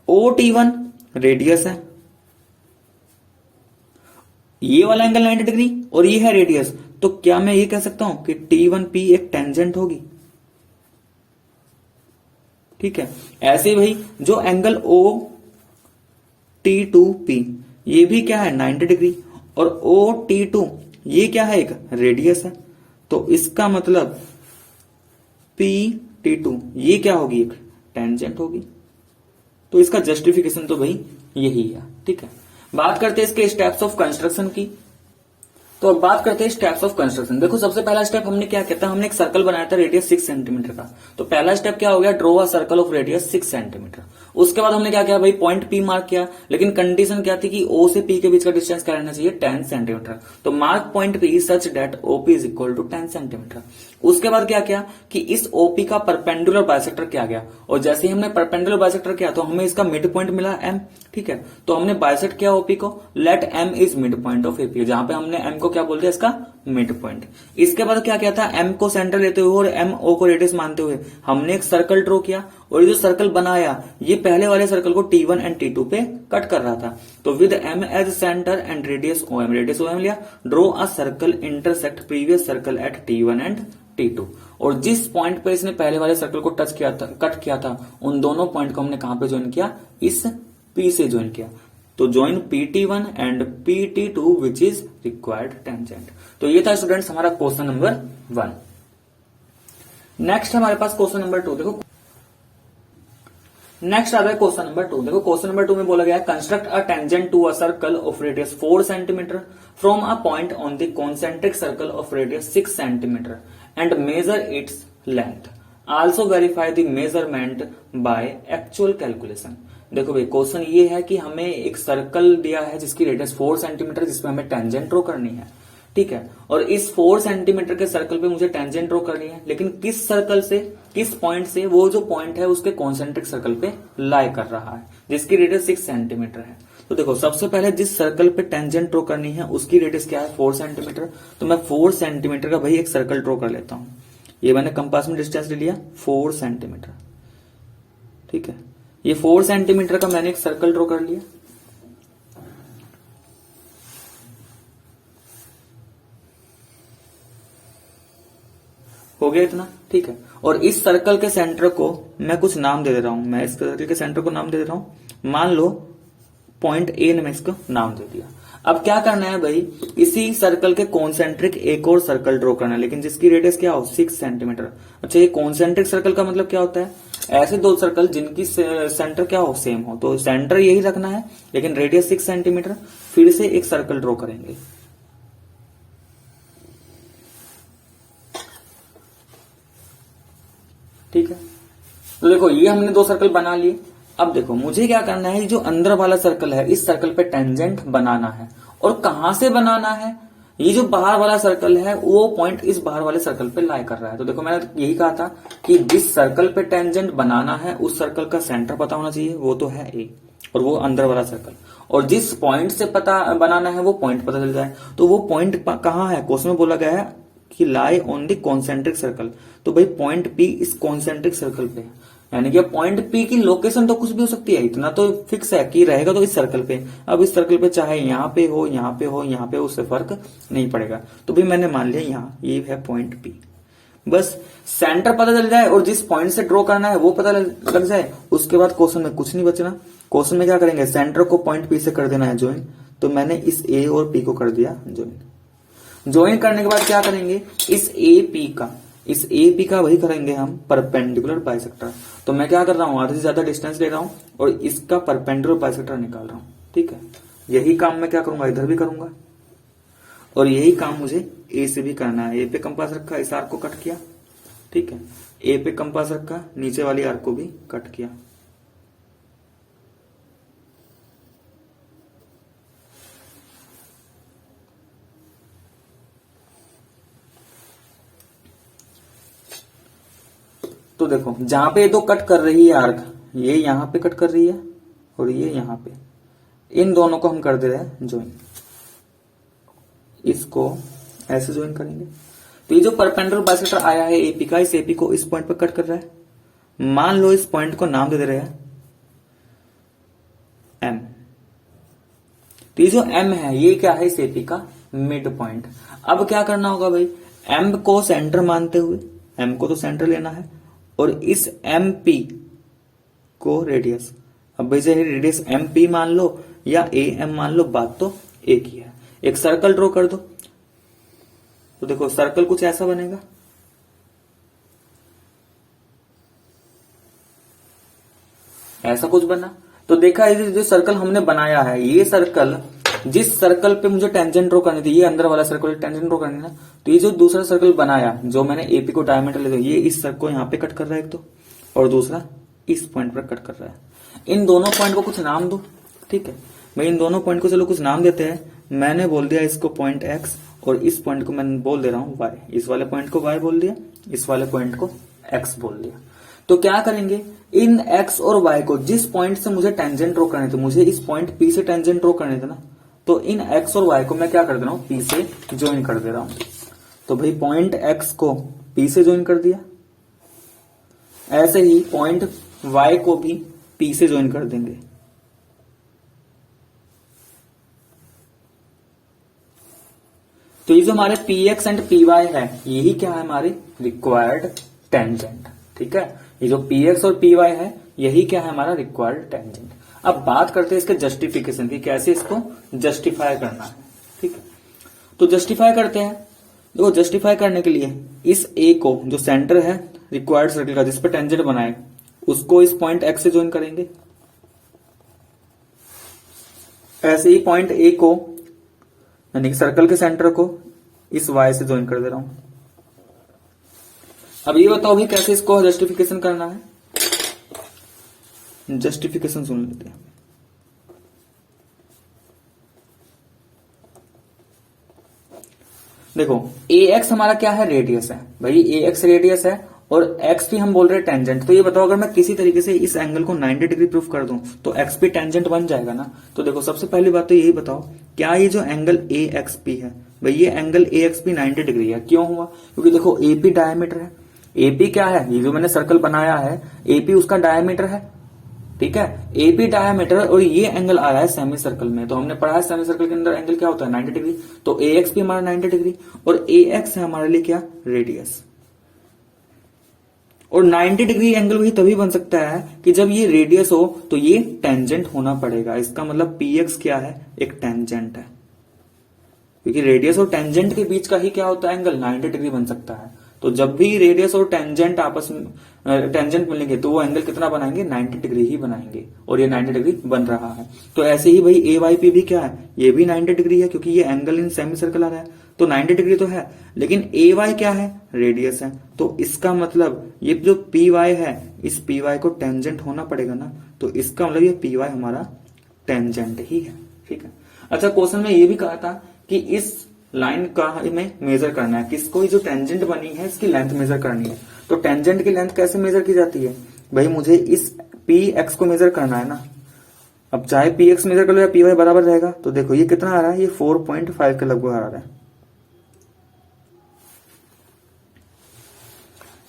OT1 रेडियस है, ये वाला एंगल 90 डिग्री और ये है रेडियस, तो क्या मैं ये कह सकता हूं कि T1P एक टेंजेंट होगी? ठीक है। ऐसे ही भाई जो एंगल OT2P ये भी क्या है? 90 डिग्री, और OT2 ये क्या है? एक रेडियस है, तो इसका मतलब PT2 ये क्या होगी? एक टेंजेंट होगी। तो इसका जस्टिफिकेशन तो भाई यही है, ठीक है। बात करते हैं इसके स्टेप्स ऑफ कंस्ट्रक्शन की। तो अब बात करते हैं स्टेप्स ऑफ कंस्ट्रक्शन। देखो, सबसे पहला स्टेप हमने क्या किया था? हमने एक सर्कल बनाया था रेडियस 6 सेंटीमीटर का। तो पहला स्टेप क्या हो गया? Draw a circle of radius 6 centimetre. उसके बाद हमने क्या किया भाई? पॉइंट P मार्क किया, लेकिन कंडीशन क्या थी कि O से P के बीच का डिस्टेंस क्या रहना चाहिए? 10 सेंटीमीटर। तो mark point P such that OP is equal to 10 centimetre. उसके बाद क्या किया कि इस OP का परपेंडिकुलर बाइसेक्टर किया गया, और जैसे ही हमने परपेंडिकुलर बाइसेक्टर किया तो हमें इसका मिड पॉइंट मिला M, ठीक है। तो हमने बाइसेक्ट किया OP को, let M is mid point of AP, जहां पे हमने M को क्या बोल दिया? इसका मिड पॉइंट। इसके बाद क्या किया था? M को सेंटर लेते हुए और MO को रेडियस मानते हुए हमने एक सर्कल ड्रॉ किया, और ये जो सर्कल बनाया ये पहले वाले सर्कल को T1 एंड T2 पे कट कर रहा था। तो with M as centre and radius OM लिया। Draw a circle intersect previous circle at T1 and T2। और जिस पॉइंट पे इसने पहले वाले सर्कल को टच किया था, कट किया था, उन दोनों पॉइंट को हमने कहां पे ज्वाइन किया? इस P से ज्वाइन किया। तो join PT1 and PT2 which is required tangent. तो ये था स्टूडेंट्स हमारा क्वेश्चन नंबर 1। नेक्स्ट हमारे पास क्वेश्चन नंबर 2। देखो, नेक्स्ट आता है क्वेश्चन नंबर 2। देखो, क्वेश्चन नंबर 2 में बोला गया है construct a tangent to a circle of radius 4 centimetre from a point on the concentric circle of radius 6 centimetre and measure its length. Also verify the measurement by actual calculation. देखो भाई, question ये है कि हमें एक circle दिया है जिसकी रेडियस 4 सेंटीमीटर, जिसमें हमें टेंजेंट ड्रॉ करनी है, ठीक है। और इस 4 सेंटीमीटर के सर्कल पे मुझे टेंजेंट ड्रॉ करनी है, लेकिन किस सर्कल से, किस पॉइंट से? वो जो पॉइंट है उसके कॉन्सेंट्रिक सर्कल पे लाई कर रहा है, जिसकी रेडियस 6 सेंटीमीटर है। तो देखो, सबसे पहले जिस सर्कल पे टेंजेंट ड्रॉ करनी है उसकी रेडियस क्या है? 4 सेंटीमीटर। तो मैं 4 सेंटीमीटर का भाई एक सर्कल ड्रॉ कर लेता हूं। ये मैंने कंपास में डिस्टेंस ले लिया 4 सेंटीमीटर, ठीक है। ये 4 सेंटीमीटर का मैंने एक सर्कल ड्रॉ कर लिया। हो गया इतना, ठीक है। और इस सर्कल के सेंटर को मैं कुछ नाम दे रहा हूं। मैं इस सर्कल के सेंटर को नाम दे रहा हूं, मान लो पॉइंट A ने मैं इसको नाम दे दिया। अब क्या करना है भाई? इसी सर्कल के कॉन्सेंट्रिक एक और सर्कल ड्रॉ करना है, लेकिन जिसकी रेडियस क्या हो? 6 सेंटीमीटर। अच्छा, ये कॉन्सेंट्रिक सर्कल का मतलब क्या होता है? ऐसे दो सर्कल जिनकी सेंटर क्या हो? सेम हो। तो सेंटर यही रखना है, लेकिन रेडियस 6 सेंटीमीटर। फिर से एक सर्कल ड्रॉ करेंगे, ठीक है। तो देखो ये हमने दो सर्कल बना लिए। अब देखो मुझे क्या करना है, जो अंदर वाला सर्कल है इस सर्कल पे टेंजेंट बनाना है। और कहां से बनाना है, ये जो बाहर वाला सर्कल है वो पॉइंट इस बाहर वाले सर्कल पे लाई कर रहा है। तो देखो मैंने यही कहा था कि जिस सर्कल पे टेंजेंट बनाना है उस सर्कल का सेंटर पता होना चाहिए, वो तो है ए, और वो अंदर वाला सर्कल। और जिस पॉइंट से पता बनाना है वो पॉइंट पता चल जाए। तो वो पॉइंट कहाँ है, क्वेश्चन में बोला गया है कि lie on the concentric circle. तो भाई पॉइंट पी इस कॉन्सेंट्रिक सर्कल पे है, यानी कि पॉइंट पी की लोकेशन तो कुछ भी हो सकती है, इतना तो फिक्स है कि रहेगा तो इस सर्कल पे। अब इस सर्कल पे चाहे यहाँ पे हो, यहाँ पे हो, यहाँ पे, उससे फर्क नहीं पड़ेगा। तो भाई मैंने मान लिया यहाँ ये है पॉइंट पी। बस सेंटर पता चल जाए और जिस पॉइंट से ड्रॉ करना है वो पता लग जाए, उसके बाद क्वेश्चन में कुछ नहीं बचना। क्वेश्चन में क्या करेंगे, सेंटर को पॉइंट पी से कर देना है ज्वाइन। तो मैंने इस ए और पी को कर दिया ज्वाइन। ज्वाइन करने के बाद क्या करेंगे, इस ए पी का वही करेंगे हम परपेंडिकुलर बाइसेक्टर। तो मैं क्या कर रहा हूं, आधे से ज्यादा डिस्टेंस ले रहा हूं और इसका परपेंडिकुलर बाइसेक्टर निकाल रहा हूं। ठीक है, यही काम मैं क्या करूंगा, इधर भी करूंगा और यही काम मुझे ए से भी करना है। ए पे कंपास रखा, इस आर्क को कट किया। ठीक है, ए पे कंपास रखा, नीचे वाली आर्क को भी कट किया। तो देखो जहां पे ये दो कट कर रही है आर्क, ये यहां पे कट कर रही है और ये यहां पे, इन दोनों को हम कर दे रहे हैं ज्वाइन। इसको ऐसे ज्वाइन करेंगे। तो ये जो परपेंडिकुलर बाइसेक्टर आया है एपी का, इस एपी को इस पॉइंट पे कट कर रहा है। मान लो इस पॉइंट को नाम दे रहे हैं एम। तो ये जो एम है ये क्या है, इस एपी का मिड पॉइंट। अब क्या करना होगा भाई, एम को सेंटर मानते हुए, एम को तो सेंटर लेना है, और इस एम पी को रेडियस। अब भाई चाहे रेडियस एम पी मान लो या ए एम मान लो, बात तो एक ही है। एक सर्कल ड्रॉ कर दो। तो देखो सर्कल कुछ ऐसा बनेगा, ऐसा कुछ बना। तो देखा ये जो सर्कल हमने बनाया है, ये सर्कल जिस सर्कल पे मुझे टेंजेंट ड्रॉ करनी थी, ये अंदर वाला सर्कल टेंजेंट ड्रॉ करनी ना, तो ये जो दूसरा सर्कल बनाया जो मैंने एपी को डायमीटर ले, ये इस सर्कल को यहाँ पे कट कर रहा है एक तो, और दूसरा इस पॉइंट पर कट कर रहा है। इन दोनों पॉइंट को कुछ नाम दो। ठीक है, मैं इन दोनों पॉइंट को चलो कुछ नाम देते हैं। मैंने बोल दिया इसको पॉइंट एक्स, और इस पॉइंट को मैं बोल दे रहा हूं वाई। इस वाले पॉइंट को वाई बोल दिया, इस वाले पॉइंट को एक्स बोल दिया। तो क्या करेंगे, इन एक्स और वाई को जिस पॉइंट से मुझे टेंजेंट ड्रॉ करने थे, मुझे इस पॉइंट पी से टेंजेंट ड्रॉ करने थे ना, तो इन एक्स और वाई को मैं क्या कर दे रहा हूं, पी से ज्वाइन कर दे रहा हूं। तो भाई पॉइंट एक्स को पी से ज्वाइन कर दिया, ऐसे ही पॉइंट वाई को भी पी से ज्वाइन कर देंगे। तो ये जो हमारे P X and P Y है, यही क्या है, हमारे रिक्वायर्ड टेंजेंट। ठीक है, ये जो पी एक्स और पी वाई है यही क्या है, हमारा रिक्वायर्ड टेंजेंट। अब बात करते हैं इसके जस्टिफिकेशन की, कैसे इसको जस्टिफाई करना है। ठीक है, तो जस्टिफाई करते हैं। देखो जस्टिफाई करने के लिए इस ए को, जो सेंटर है रिक्वायर्ड सर्कल का जिस पर टेंजेंट बनाए, उसको इस पॉइंट एक्स से ज्वाइन करेंगे। ऐसे ही पॉइंट ए को, यानी कि सर्कल के सेंटर को, इस वाई से ज्वाइन कर दे रहा हूं। अब ये बताओ भी कैसे इसको जस्टिफिकेशन करना है। जस्टिफिकेशन सुन लेते हैं। देखो ए एक्स हमारा क्या है, रेडियस है भाई, ए एक्स रेडियस है और एक्स भी हम बोल रहे हैं टेंजेंट। तो ये बताओ अगर मैं किसी तरीके से इस एंगल को 90 डिग्री प्रूफ कर दूं तो एक्स भी टेंजेंट बन जाएगा ना। तो देखो सबसे पहली बात तो यही बताओ, क्या ये जो एंगल ए एक्स पी है भाई, ये angle A x P 90 degree है। क्यों हुआ, क्योंकि देखो एपी डायमीटर है। एपी क्या है, ये जो मैंने सर्कल बनाया है एपी उसका डायमीटर है। ठीक है, एपी डायमीटर, और ये एंगल आ रहा है सेमी सर्कल में। तो हमने पढ़ा है सेमी सर्कल के अंदर एंगल क्या होता है, 90 डिग्री। तो ए एक्स भी हमारा 90 डिग्री, और ए एक्स है हमारे लिए क्या, रेडियस। और 90 डिग्री एंगल भी तभी बन सकता है कि जब ये रेडियस हो तो ये टेंजेंट होना पड़ेगा। इसका मतलब पी एक्स क्या है, एक टेंजेंट है, क्योंकि रेडियस और टेंजेंट के बीच का ही क्या होता है, एंगल 90 डिग्री बन सकता है। तो जब भी रेडियस और टेंजेंट आपस में टेंजेंट मिलेंगे तो वो एंगल कितना बनाएंगे, 90 डिग्री ही बनाएंगे, और ये 90 डिग्री बन रहा है। तो ऐसे ही भाई ए वाई पी भी क्या है, ये भी 90 डिग्री है, क्योंकि ये एंगल इन सेमी सर्कल आ रहा है, तो 90 डिग्री तो है, लेकिन ए वाई क्या है, रेडियस है। तो इसका मतलब ये जो पी वाई है, इस पी वाई को टेंजेंट होना पड़ेगा ना, तो इसका मतलब ये पी वाई हमारा टेंजेंट ही है। ठीक है। अच्छा, क्वेश्चन में ये भी कहा था कि इस लाइन का हमें मेजर करना है, किसको, जो टेंजेंट बनी है इसकी लेंथ मेजर करनी है। तो टेंजेंट की लेंथ कैसे मेजर की जाती है भाई, मुझे इस पी एक्स को मेजर करना है ना। अब चाहे पी एक्स मेजर कर लो या पी वाई बराबर रहेगा। तो देखो ये कितना आ रहा है, ये 4.5 के लगभग आ रहा है।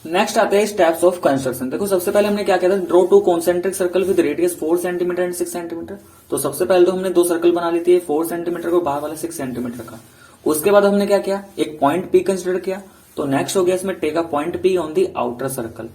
नेक्स्ट आते हैं स्टेप्स ऑफ कंस्ट्रक्शन। देखो सबसे पहले हमने क्या किया था, draw two concentric circle with radius 4 centimetre and 6 centimetre. तो सबसे पहले तो हमने दो सर्कल बना ली थी, 4 सेंटीमीटर को, बाहर वाला 6 सेंटीमीटर का। उसके बाद हमने क्या किया, एक पॉइंट पी कंसिडर किया। तो नेक्स्ट हो गया इसमें take a point P on the outer circle.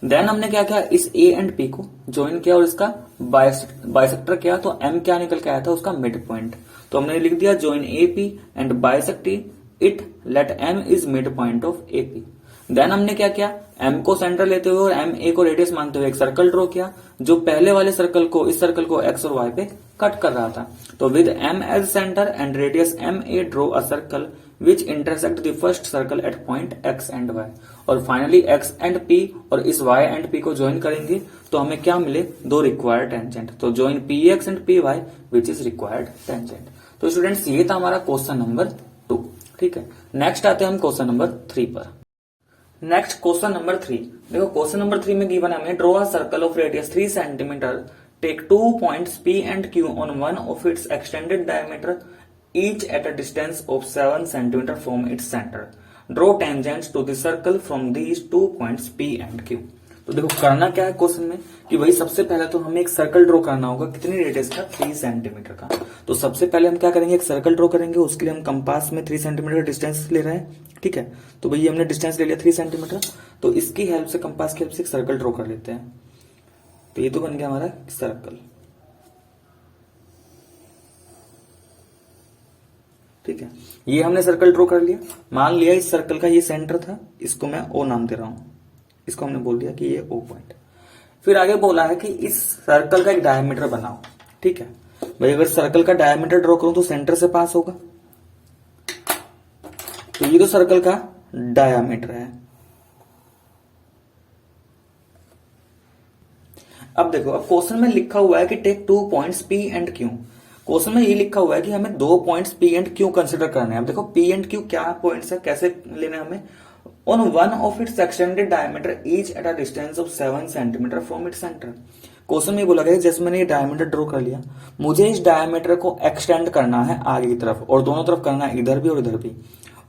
Then हमने क्या किया, इस ए एंड पी को ज्वाइन किया और इसका बाइसेक्टर किया। तो एम क्या निकल के आया था, उसका मिड पॉइंट। तो हमने लिख दिया join A P and bisect it, let M is mid point of A P. Then हमने क्या किया, एम को सेंटर लेते हुए और एम ए को रेडियस मानते हुए एक सर्कल ड्रॉ किया, जो पहले वाले सर्कल को, इस सर्कल को एक्स और वाई पे कट कर रहा था। तो with M as centre and radius M A draw a circle which intersect the first circle at point X and Y. और फाइनली एक्स एंड पी और इस वाई एंड पी को ज्वाइन करेंगे तो हमें क्या मिले, दो रिक्वायर्ड टेंजेंट। तो join P X and P Y which is required tangent. तो स्टूडेंट्स ये था हमारा क्वेश्चन नंबर 2। ठीक है। नेक्स्ट आते हैं हम क्वेश्चन नंबर 3 पर। Next question number 3। देखो क्वेश्चन नंबर 3 में गिवन है हमें, draw a circle of radius 3 centimetre, take 2 points P and Q on one of its extended diameter, each at a distance of 7 centimeter from its center. Draw tangents to the circle from these 2 points P and Q. तो देखो करना क्या है question में कि भाई सबसे पहले तो हमें एक सर्कल ड्रॉ करना होगा, कितनी रेडियस का, 3 सेंटीमीटर का। तो सबसे पहले हम क्या करेंगे, एक सर्कल ड्रॉ करेंगे। उसके लिए हम कंपास में 3 सेंटीमीटर डिस्टेंस ले रहे हैं। ठीक है। तो भाई हमने डिस्टेंस ले लिया 3 सेंटीमीटर। तो इसकी हेल्प से, कंपास की हेल्प से एक सर्कल ड्रॉ कर लेते हैं। तो ये तो बन गया हमारा सर्कल। ठीक है। ये हमने सर्कल ड्रॉ कर लिया। मान लिया इस सर्कल का ये सेंटर था, इसको मैं ओ नाम दे रहा हूं, इसको हमने बोल दिया कि ये ओ पॉइंट। फिर आगे बोला है कि इस सर्कल का एक डायमीटर बनाओ। ठीक है भाई, अगर सर्कल का डायमीटर ड्रॉ करूं तो सेंटर से पास होगा। तो ये तो सर्कल का डायमीटर है। अब देखो, अब क्वेश्चन में लिखा हुआ है कि take 2 points P and Q। Question में ये लिखा हुआ है कि हमें 2 points P and Q consider करने हैं। अब देखो P एंड Q क्या पॉइंट्स है, कैसे लेना है हमें, on one of its extended diameter each at a distance of 7 centimeter from its center। Question में बोला गया जैसे मैंने ये डायमीटर ड्रॉ कर लिया, मुझे इस डायमीटर को एक्सटेंड करना है आगे की तरफ, और दोनों तरफ करना है, इधर भी और इधर भी।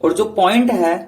और जो पॉइंट है,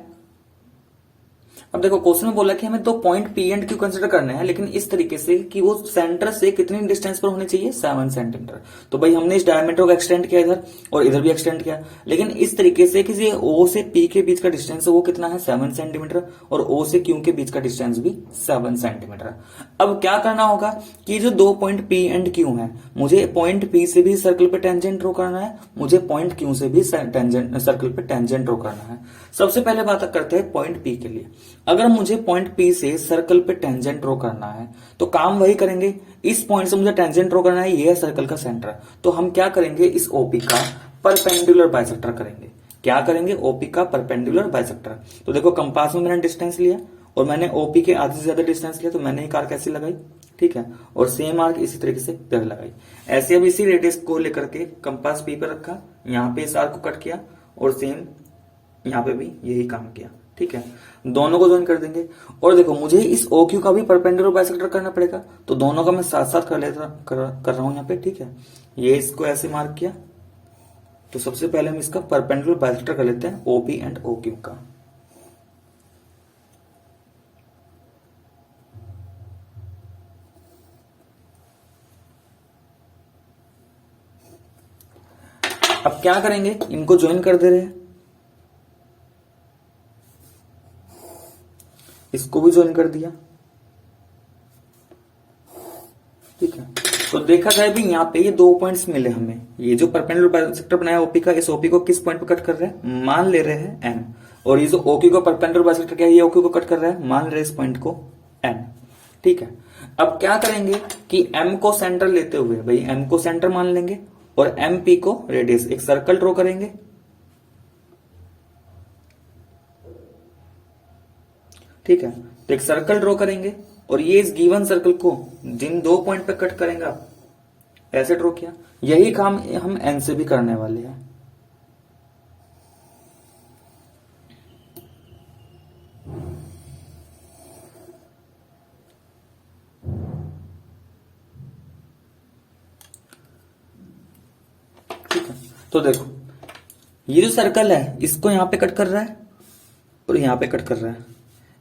अब देखो क्वेश्चन में बोला कि हमें 2 point P and Q consider करने हैं, लेकिन इस तरीके से कि वो सेंटर से कितनी डिस्टेंस पर होने चाहिए, 7 सेंटीमीटर। तो भाई हमने इस डायमीटर को एक्सटेंड किया इधर और इधर भी एक्सटेंड किया, लेकिन इस तरीके से कि O से P के बीच का डिस्टेंस है वो कितना है, 7 सेंटीमीटर, और O से Q के बीच का डिस्टेंस भी 7 सेंटीमीटर। अब क्या करना होगा कि जो 2 पॉइंट P एंड Q है, मुझे पॉइंट P से भी सर्कल पे टेंजेंट ड्रॉ करना है, मुझे पॉइंट Q से भी सर्कल पे टेंजेंट ड्रॉ करना है। सबसे पहले बात करते हैं पॉइंट P के लिए। अगर मुझे पॉइंट P से सर्कल पे टेंजेंट ड्रॉ करना है तो काम वही करेंगे, इस पॉइंट से मुझे टेंजेंट ड्रॉ करना है, ये है सर्कल का सेंटर। तो हम क्या करेंगे, इस OP का परपेंडिकुलर बाइसेक्टर करेंगे। क्या करेंगे, OP का परपेंडिकुलर बाइसेक्टर। तो देखो कंपास में मैंने डिस्टेंस लिया और मैंने OP के आधे से ज्यादा डिस्टेंस लिया, तो मैंने एक आर्क ऐसे लगाई। ठीक है। और सेम आर्क इसी तरीके से इधर लगाई। ऐसे अब इसी रेडियस को लेकर के कंपास P पर रखा, यहाँ पे इस आर्क को कट किया और सेम यहाँ पे भी यही काम किया। ठीक है। दोनों को ज्वाइन कर देंगे। और देखो मुझे इस OQ का भी परपेंडिकुलर बाइसेक्टर करना पड़ेगा, तो दोनों का मैं साथ साथ कर रहा हूं यहाँ पे। ठीक है। ये इसको ऐसे मार्क किया, तो सबसे पहले हम इसका परपेंडिकुलर बाइसेक्टर कर लेते हैं OP एंड OQ का। अब क्या करेंगे, इनको ज्वाइन कर दे रहे हैं, इसको भी ज्वाइन कर दिया। ठीक है। तो देखा जाए भी यहाँ पे ये 2 पॉइंट्स मिले हमें। ये जो परपेंडिकुलर बाइसेक्टर बनाया OP का, इस OP को किस पॉइंट पे कट कर रहे हैं, मान ले रहे हैं M। और ये जो OQ का परपेंडिकुलर बाइसेक्टर क्या है, ये OQ को कट कर रहा है, मान रहे इस पॉइंट को M। ठीक है, अब क्या करेंगे कि M को सेंटर लेते हुए, भाई M को सेंटर मान लेंगे और MP को रेडियस, एक सर्कल ड्रॉ करेंगे। ठीक है, तो एक सर्कल ड्रॉ करेंगे और ये इस गिवन सर्कल को जिन 2 पॉइंट पे कट करेंगे आप, ऐसे ड्रॉ किया। यही काम हम N से भी करने वाले हैं। ठीक है, तो देखो ये जो सर्कल है इसको यहां पे कट कर रहा है और यहां पे कट कर रहा है।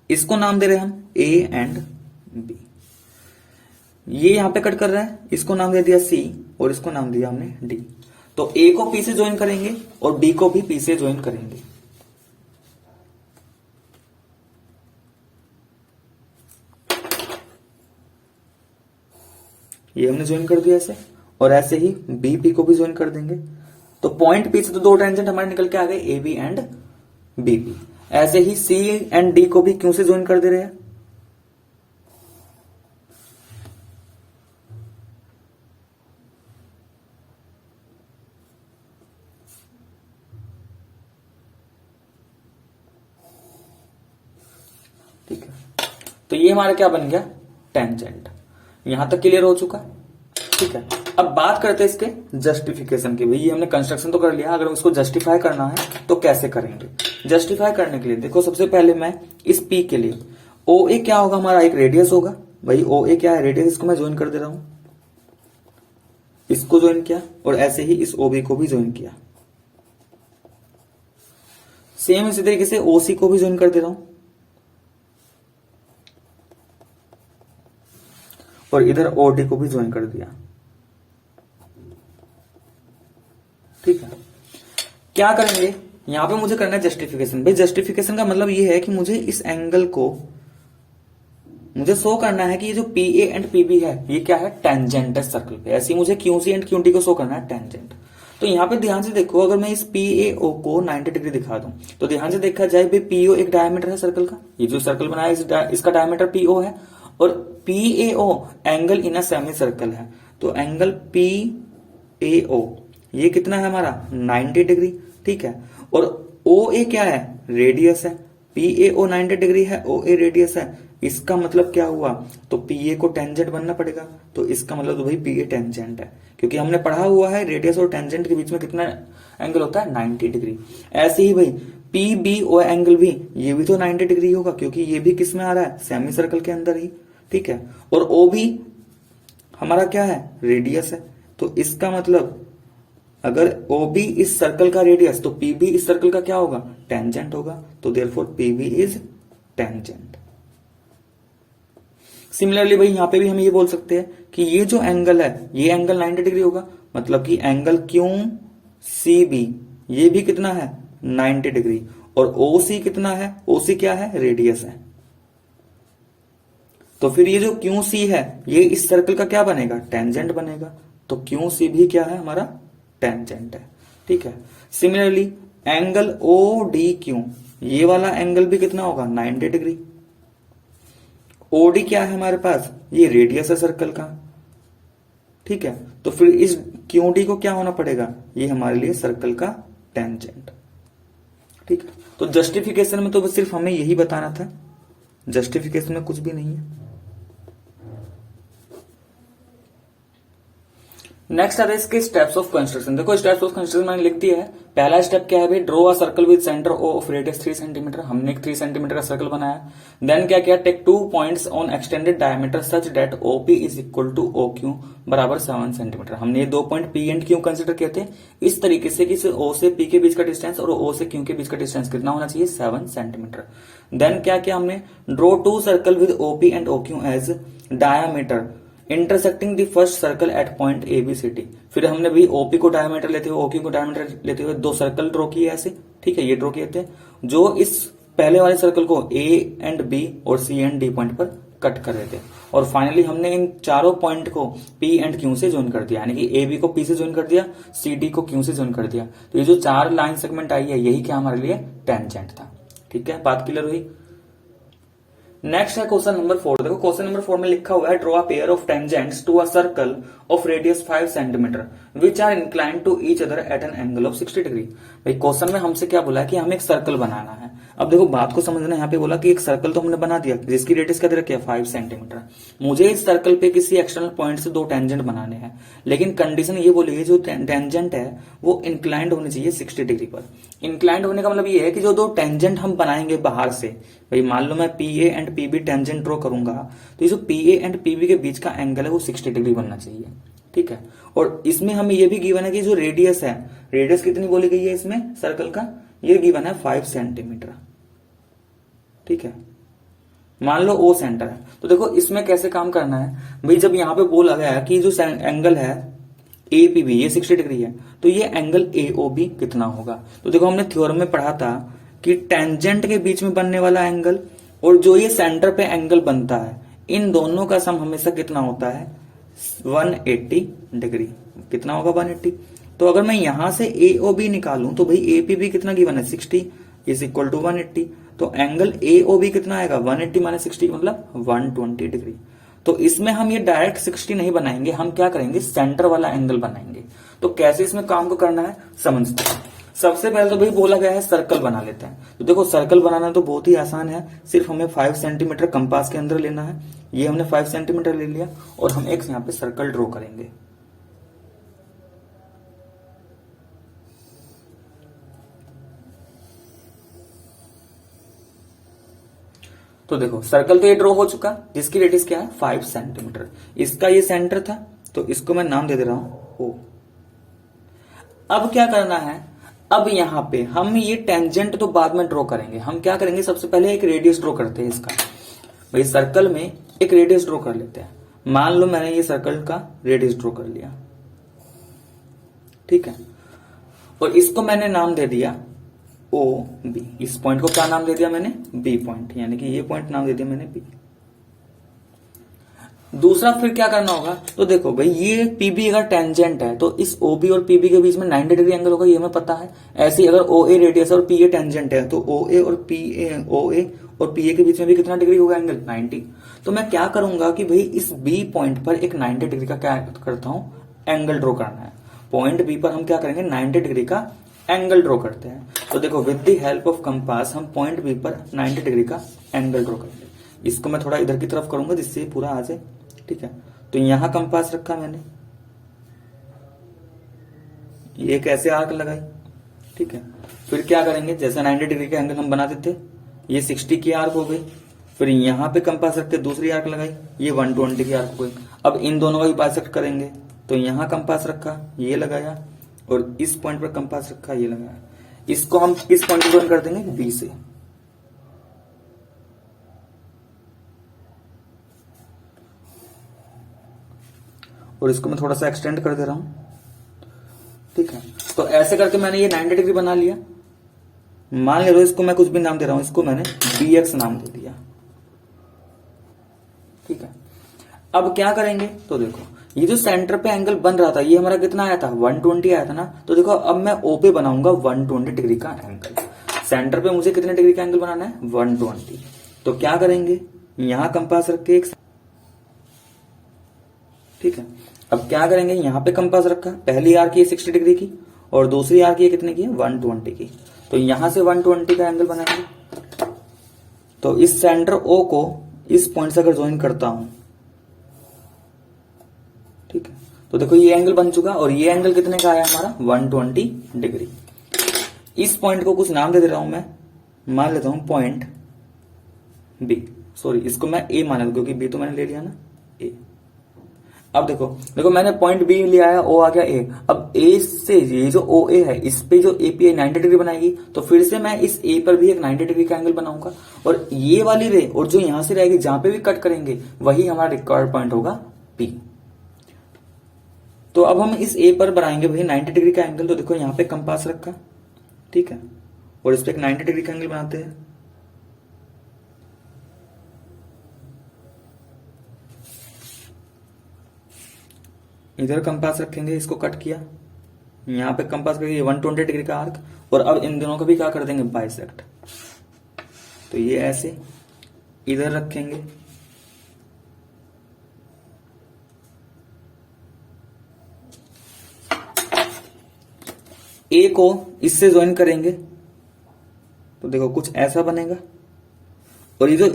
इसको नाम दे रहे हैं हम A एंड B। ये यहां पे कट कर रहा है, इसको नाम दे दिया C और इसको नाम दिया हमने D। तो A को P से ज्वाइन करेंगे और D को भी P से ज्वाइन करेंगे। ये हमने ज्वाइन कर दिया ऐसे, और ऐसे ही B P को भी ज्वाइन कर देंगे। तो पॉइंट P से तो 2 टेंजेंट हमारे निकल के आ गए, AB एंड BP। ऐसे ही C एंड D को भी Q से ज्वाइन कर दे रहे हैं। ठीक है, तो ये हमारा क्या बन गया, टेंजेंट। यहां तक क्लियर हो चुका। ठीक है, अब बात करते हैं इसके जस्टिफिकेशन की। भाई ये हमने कंस्ट्रक्शन तो कर लिया, अगर उसको जस्टिफाई करना है तो कैसे करेंगे। जस्टिफाई करने के लिए देखो, सबसे पहले मैं इस P के लिए OA क्या होगा, हमारा एक रेडियस होगा। भाई OA क्या है, रेडियस। इसको मैं ज्वाइन कर दे रहा हूं, इसको ज्वाइन किया और ऐसे ही इस OB को भी ज्वाइन किया। सेम इसी तरीके से OC को भी ज्वाइन कर दे रहा हूं और इधर OD को भी ज्वाइन कर दिया। ठीक है, क्या करेंगे, यहां पे मुझे करना है जस्टिफिकेशन। भाई जस्टिफिकेशन का मतलब ये है कि मुझे इस एंगल को मुझे शो करना है कि ये जो PA एंड PB है ये क्या है, टेंजेंट है सर्कल पे। ऐसे ही मुझे QC एंड QD को शो करना है, टेंजेंट। तो यहां पे ध्यान से देखो, अगर मैं इस PAO को 90 डिग्री दिखा दूं तो ध्यान से देखा जाए, भाई PO एक डायमीटर है सर्कल का। ये जो सर्कल बनाया इसका डायमीटर PO है और PAO angle in a semi circle है। तो एंगल PAO ये कितना है हमारा, 90 डिग्री। ठीक है, और OA क्या है, रेडियस है। PAO 90 डिग्री है, OA रेडियस है। इसका मतलब क्या हुआ, तो PA को टेंजेंट बनना पड़ेगा। तो इसका मतलब तो भाई PA टेंजेंट है, क्योंकि हमने पढ़ा हुआ है रेडियस और टेंजेंट के बीच में कितना एंगल होता है, 90 डिग्री। ऐसे ही भाई PBO एंगल भी, ये भी तो 90 डिग्री होगा, क्योंकि ये भी किस में आ रहा है, सेमी सर्कल के अंदर ही। ठीक है, और OB हमारा क्या है, रेडियस है। तो इसका मतलब अगर OB इस सर्कल का रेडियस, तो PB इस सर्कल का क्या होगा, टेंजेंट होगा। तो therefore PB is tangent. Similarly भाई यहां पे भी हम ये बोल सकते हैं कि ये जो एंगल है ये एंगल 90 डिग्री होगा, मतलब कि एंगल QCB ये भी कितना है, 90 डिग्री। और OC कितना है, OC क्या है, रेडियस है। तो फिर ये जो QC है ये इस सर्कल का क्या बनेगा, टेंजेंट बनेगा। तो QC भी क्या है, हमारा टेंजेंट है। ठीक है, सिमिलरली एंगल ODQ ये वाला एंगल भी कितना होगा, 90 डिग्री। OD क्या है हमारे पास, ये रेडियस है सर्कल का। ठीक है, तो फिर इस QD को क्या होना पड़ेगा, ये हमारे लिए सर्कल का टेंजेंट। ठीक है, तो जस्टिफिकेशन में तो बस सिर्फ हमें यही बताना था, जस्टिफिकेशन में कुछ भी नहीं है। नेक्स्ट आता है इसके स्टेप्स ऑफ कंस्ट्रक्शन। देखो स्टेप्स ऑफ कंस्ट्रक्शन मैंने लिख दिया है। पहला स्टेप क्या है भाई, draw a circle with centre of radius 3 centimetre. हमने एक 3 सेंटीमीटर का सर्कल बनाया। देन क्या किया, take 2 points on extended diameter such that OP is equal to OQ बराबर 7 सेंटीमीटर। हमने ये 2 point P and Q consider किए थे इस तरीके से कि O से P के बीच का डिस्टेंस और O से Q के बीच का डिस्टेंस कितना होना चाहिए, 7 सेंटीमीटर। देन क्या किया हमने, draw 2 circle with OP and OQ as diameter intersecting the first circle at point ABCD। फिर हमने भी OP को डायमीटर लेते हुए OQ को डायमीटर लेते हुए 2 सर्कल ड्रॉ किए ऐसे। ठीक है, ये ड्रॉ किए थे जो इस पहले वाले सर्कल को A एंड B और C एंड D पॉइंट पर कट कर रहे थे। और फाइनली हमने इन चारों पॉइंट को P एंड Q से ज्वाइन कर दिया, यानी कि AB को P से ज्वाइन कर दिया, CD को Q से ज्वाइन कर दिया। तो ये जो 4 लाइन सेगमेंट आई है यही क्या हमारे लिए टेंजेंट था। ठीक है, बात क्लियर हुई। नेक्स्ट है क्वेश्चन नंबर 4। देखो क्वेश्चन नंबर 4 में लिखा हुआ है draw a pair of tangents to a circle of radius 5 centimetre which are inclined to each other at an angle of 60 degree. भाई क्वेश्चन में हमसे क्या बोला है कि हमें एक सर्कल बनाना है। अब देखो बात को समझना, यहाँ पे बोला कि एक सर्कल तो हमने बना दिया जिसकी रेडियस क्या दे रखी है 5 सेंटीमीटर। मुझे इस सर्कल पे किसी एक्सटर्नल पॉइंट से दो टेंजेंट बनाने हैं, लेकिन कंडीशन ये बोली जो टेंजेंट है वो इंक्लाइंड होनी चाहिए 60 डिग्री पर। इंक्लाइंड होने का मतलब ये है कि जो दो टेंजेंट हम बनाएंगे बाहर से, भाई मान लो मैं P A and P B tangent draw करूंगा, तो ये जो P A and P B के बीच का एंगल है वो 60 डिग्री बनना चाहिए। ठीक है, और इसमें हमें ये भी गिवन है कि जो रेडियस है, रेडियस कितनी बोली गई है इसमें सर्कल का, ये गिवन है 5 सेंटीमीटर। ठीक है, मान लो ओ सेंटर है। तो देखो इसमें कैसे काम करना है भाई, जब यहां पे बोला गया है कि जो एंगल है ए पी बी ये 60 डिग्री है, तो ये एंगल ए ओ बी कितना होगा। तो देखो हमने थ्योरम में पढ़ा था कि टेंजेंट के बीच में बनने वाला एंगल और जो ये सेंटर पे एंगल बनता है, इन दोनों का सम हमेशा कितना होता है 180 डिग्री। कितना होगा 180। तो अगर मैं यहां से ए ओ बी निकालूं तो भाई ए पी बी कितना गिवन है 60 इज इक्वल टू 180। तो एंगल ए ओ बी कितना आएगा 180 माइनस 60 मतलब 120 डिग्री। तो इसमें हम ये डायरेक्ट 60 नहीं बनाएंगे, हम क्या करेंगे सेंटर वाला एंगल बनाएंगे। तो कैसे इसमें काम को करना है समझते हैं। सबसे पहले तो भाई बोला गया है सर्कल बना लेते हैं। तो देखो सर्कल बनाना तो बहुत ही आसान है, सिर्फ हमें 5 सेंटीमीटर कंपास के अंदर लेना है। ये हमने 5 सेंटीमीटर ले लिया और हम एक यहां पे सर्कल ड्रॉ करेंगे। तो देखो सर्कल तो ये ड्रॉ हो चुका, जिसकी रेडियस क्या है 5 सेंटीमीटर। इसका ये सेंटर था, तो इसको मैं नाम दे दे रहा हूं ओ। अब क्या करना है, अब यहां पे हम ये टेंजेंट तो बाद में ड्रॉ करेंगे। हम क्या करेंगे सबसे पहले एक रेडियस ड्रॉ करते हैं इसका। भाई सर्कल में एक रेडियस ड्रॉ कर लेते हैं। मान लो मैंने ये सर्कल का रेडियस ड्रॉ कर लिया, ठीक है, और इसको मैंने नाम दे दिया ओ बी। इस पॉइंट को क्या नाम दे दिया मैंने बी पॉइंट, यानी कि ये पॉइंट नाम दे दिया मैंने बी। दूसरा फिर क्या करना होगा, तो देखो भाई ये पीबी अगर टेंजेंट है तो इस ओबी और पीबी के बीच में 90 डिग्री एंगल होगा, ये हमें पता है। ऐसे ही अगर ओ ए रेडियस और पी ए टेंजेंट है तो ओ ए और पी ए के बीच में भी कितना डिग्री होगा एंगल 90। तो मैं क्या करूंगा कि भाई इस बी पॉइंट पर एक 90 डिग्री का क्या करता हूं एंगल ड्रॉ करना है। पॉइंट बी पर हम क्या करेंगे 90 डिग्री का एंगल ड्रॉ करते हैं। तो देखो with the help of compass हम पॉइंट बी पर 90 डिग्री का एंगल ड्रॉ करेंगे। इसको मैं थोड़ा इधर की तरफ करूंगा जिससे पूरा आ जाए, ठीक है। तो यहां कंपास रखा मैंने, ये कैसे आर्क लगाई, ठीक है। फिर क्या करेंगे, जैसे 90 डिग्री का एंगल हम बनाते थे, ये 60 की आर्क हो गई। फिर यहां पे कंपास रखते दूसरी आर्क लगाई, ये 120 की आर्क हो गई। अब इन दोनों का भी बाइसेक्ट करेंगे, तो यहां कंपास रखा, ये लगाया, और इस पॉइंट पर कंपास रखा, ये लगाया। इसको हम किस पॉइंट को ज्वाइन कर देंगे बी से। और इसको मैं थोड़ा सा एक्सटेंड कर दे रहा हूं, ठीक है। तो ऐसे करके मैंने ये 90 डिग्री बना लिया। मान लो इसको मैं कुछ भी नाम दे रहा हूं, इसको मैंने bx नाम दे दिया, ठीक है। अब क्या करेंगे, तो देखो ये जो सेंटर पे एंगल बन रहा था ये हमारा कितना आया था 120 आया था ना। तो देखो अब मैं ओ पे बनाऊंगा 120 डिग्री का एंगल। सेंटर पे मुझे कितने डिग्री का एंगल बनाना है 120। तो क्या करेंगे, यहां कंपास रख के एक, ठीक है। अब क्या करेंगे, यहां पे कंपास रखा, पहली आर्क ये 60 डिग्री की और दूसरी आर्क ये कितने की है 120 की। तो यहां से 120 का एंगल बनाएंगे। तो इस सेंटर ओ को इस पॉइंट से अगर ज्वाइन करता हूं, ठीक है, तो देखो ये एंगल बन चुका और ये एंगल कितने का आया हमारा 120 डिग्री। इस पॉइंट को कुछ नाम दे रहा हूं मैं, मान लेता हूं पॉइंट बी, सॉरी इसको मैं ए मान लेता क्योंकि बी तो मैंने ले लिया ना ए। अब देखो देखो मैंने पॉइंट बी लिया है, ओ आ गया ए। अब ए से ये जो ओ ए है इस पे जो ए पी आई 90 डिग्री बनाएगी, तो फिर से मैं इस ए पर भी एक 90 डिग्री का एंगल बनाऊंगा। और ये वाली रे और जो यहां से रहेगी जहां पे भी कट करेंगे वही हमारा रिक्वायर्ड पॉइंट होगा पी। तो अब हम इस ए पर बनाएंगे भाई 90 डिग्री का एंगल। तो देखो यहां पे कंपास रखा, ठीक है, और इस पे एक 90 डिग्री का एंगल बनाते हैं। इधर कंपास रखेंगे, इसको कट किया, यहां पे कंपास करके 120 डिग्री का आर्क, और अब इन दोनों को भी क्या कर देंगे बाइसेक्ट। तो ये ऐसे इधर रखेंगे, ए को इससे ज्वाइन करेंगे तो देखो कुछ ऐसा बनेगा, और ये जो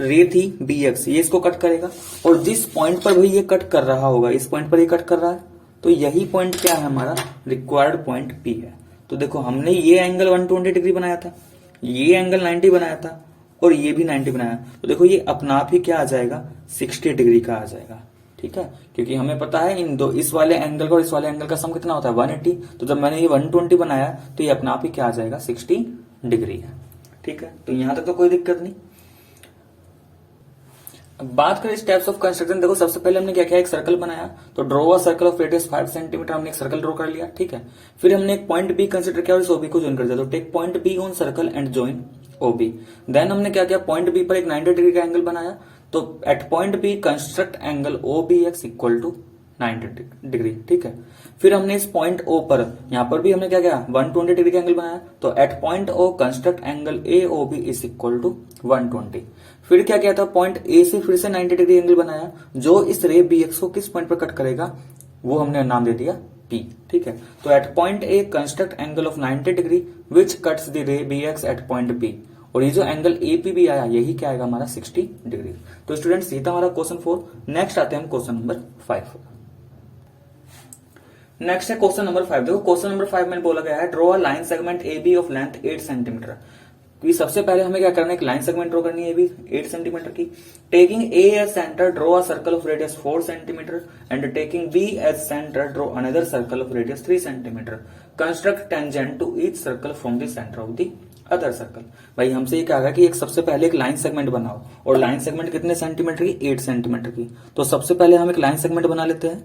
रे थी बी एक्स ये इसको कट करेगा, और जिस पॉइंट पर भी ये कट कर रहा होगा, इस पॉइंट पर ये कट कर रहा है, तो यही पॉइंट क्या है हमारा रिक्वायर्ड पॉइंट पी है। तो देखो हमने ये एंगल 120 डिग्री बनाया था, ये एंगल 90 बनाया था, और ये भी 90 बनाया, तो देखो ये अपना आप ही क्या आ जाएगा 60 डिग्री का आ जाएगा। ठीक है, क्योंकि हमें पता है इन दो, इस वाले एंगल का और इस वाले एंगल का सम कितना होता है 180, तो जब मैंने ये 120 बनाया तो ये अपना आप ही क्या आ जाएगा 60 डिग्री है। ठीक है, तो यहां तक तो कोई दिक्कत नहीं। अब बात करें स्टेप्स ऑफ कंस्ट्रक्शन, देखो सबसे पहले हमने क्या किया, एक सर्कल बनाया, तो draw a circle of radius 5 centimetre, हमने एक सर्कल ड्रॉ कर लिया। ठीक है, फिर हमने एक पॉइंट बी कंसिडर किया और इस ओबी को ज्वाइन कर दिया, तो take point B on circle and join O. Then हमने क्या किया, पॉइंट बी पर एक 90 डिग्री का एंगल बनाया, तो at point B construct angle O B X equal to 90 degree. ठीक है, फिर हमने इस पॉइंट ओ पर, यहां पर भी हमने क्या किया 120 डिग्री का एंगल बनाया, तो at point O construct angle A O B is equal to 120। फिर क्या किया था, पॉइंट ए से फिर से 90 डिग्री एंगल बनाया, जो इस रे बी एक्स को किस पॉइंट पर कट करेगा वो हमने नाम दे दिया पी। ठीक है, तो at point A construct angle of 90 degree which cuts the ray B X at point B, और ये जो एंगल ए पी भी आया यही क्या आएगा हमारा 60 डिग्री। तो स्टूडेंट्स ये था हमारा क्वेश्चन 4। नेक्स्ट आते हैं हम क्वेश्चन नंबर 5। नेक्स्ट है क्वेश्चन नंबर 5। देखो क्वेश्चन नंबर 5 में बोला गया है draw a line segment A B of length 8 centimetre. सबसे पहले हमें क्या करना है, एक लाइन सेगमेंट ड्रॉ करनी है ए बी 8 सेंटीमीटर की। Taking A as centre draw a circle of radius 4 centimetre and taking B as centre draw another circle of radius 3 centimetre. Construct tangent to each circle from the centre of the other circle. भाई हमसे ये कहा कि एक सबसे पहले एक line segment बनाओ, और लाइन सेगमेंट कितने सेंटीमीटर की 8 सेंटीमीटर की। तो सबसे पहले हम एक लाइन सेगमेंट बना लेते हैं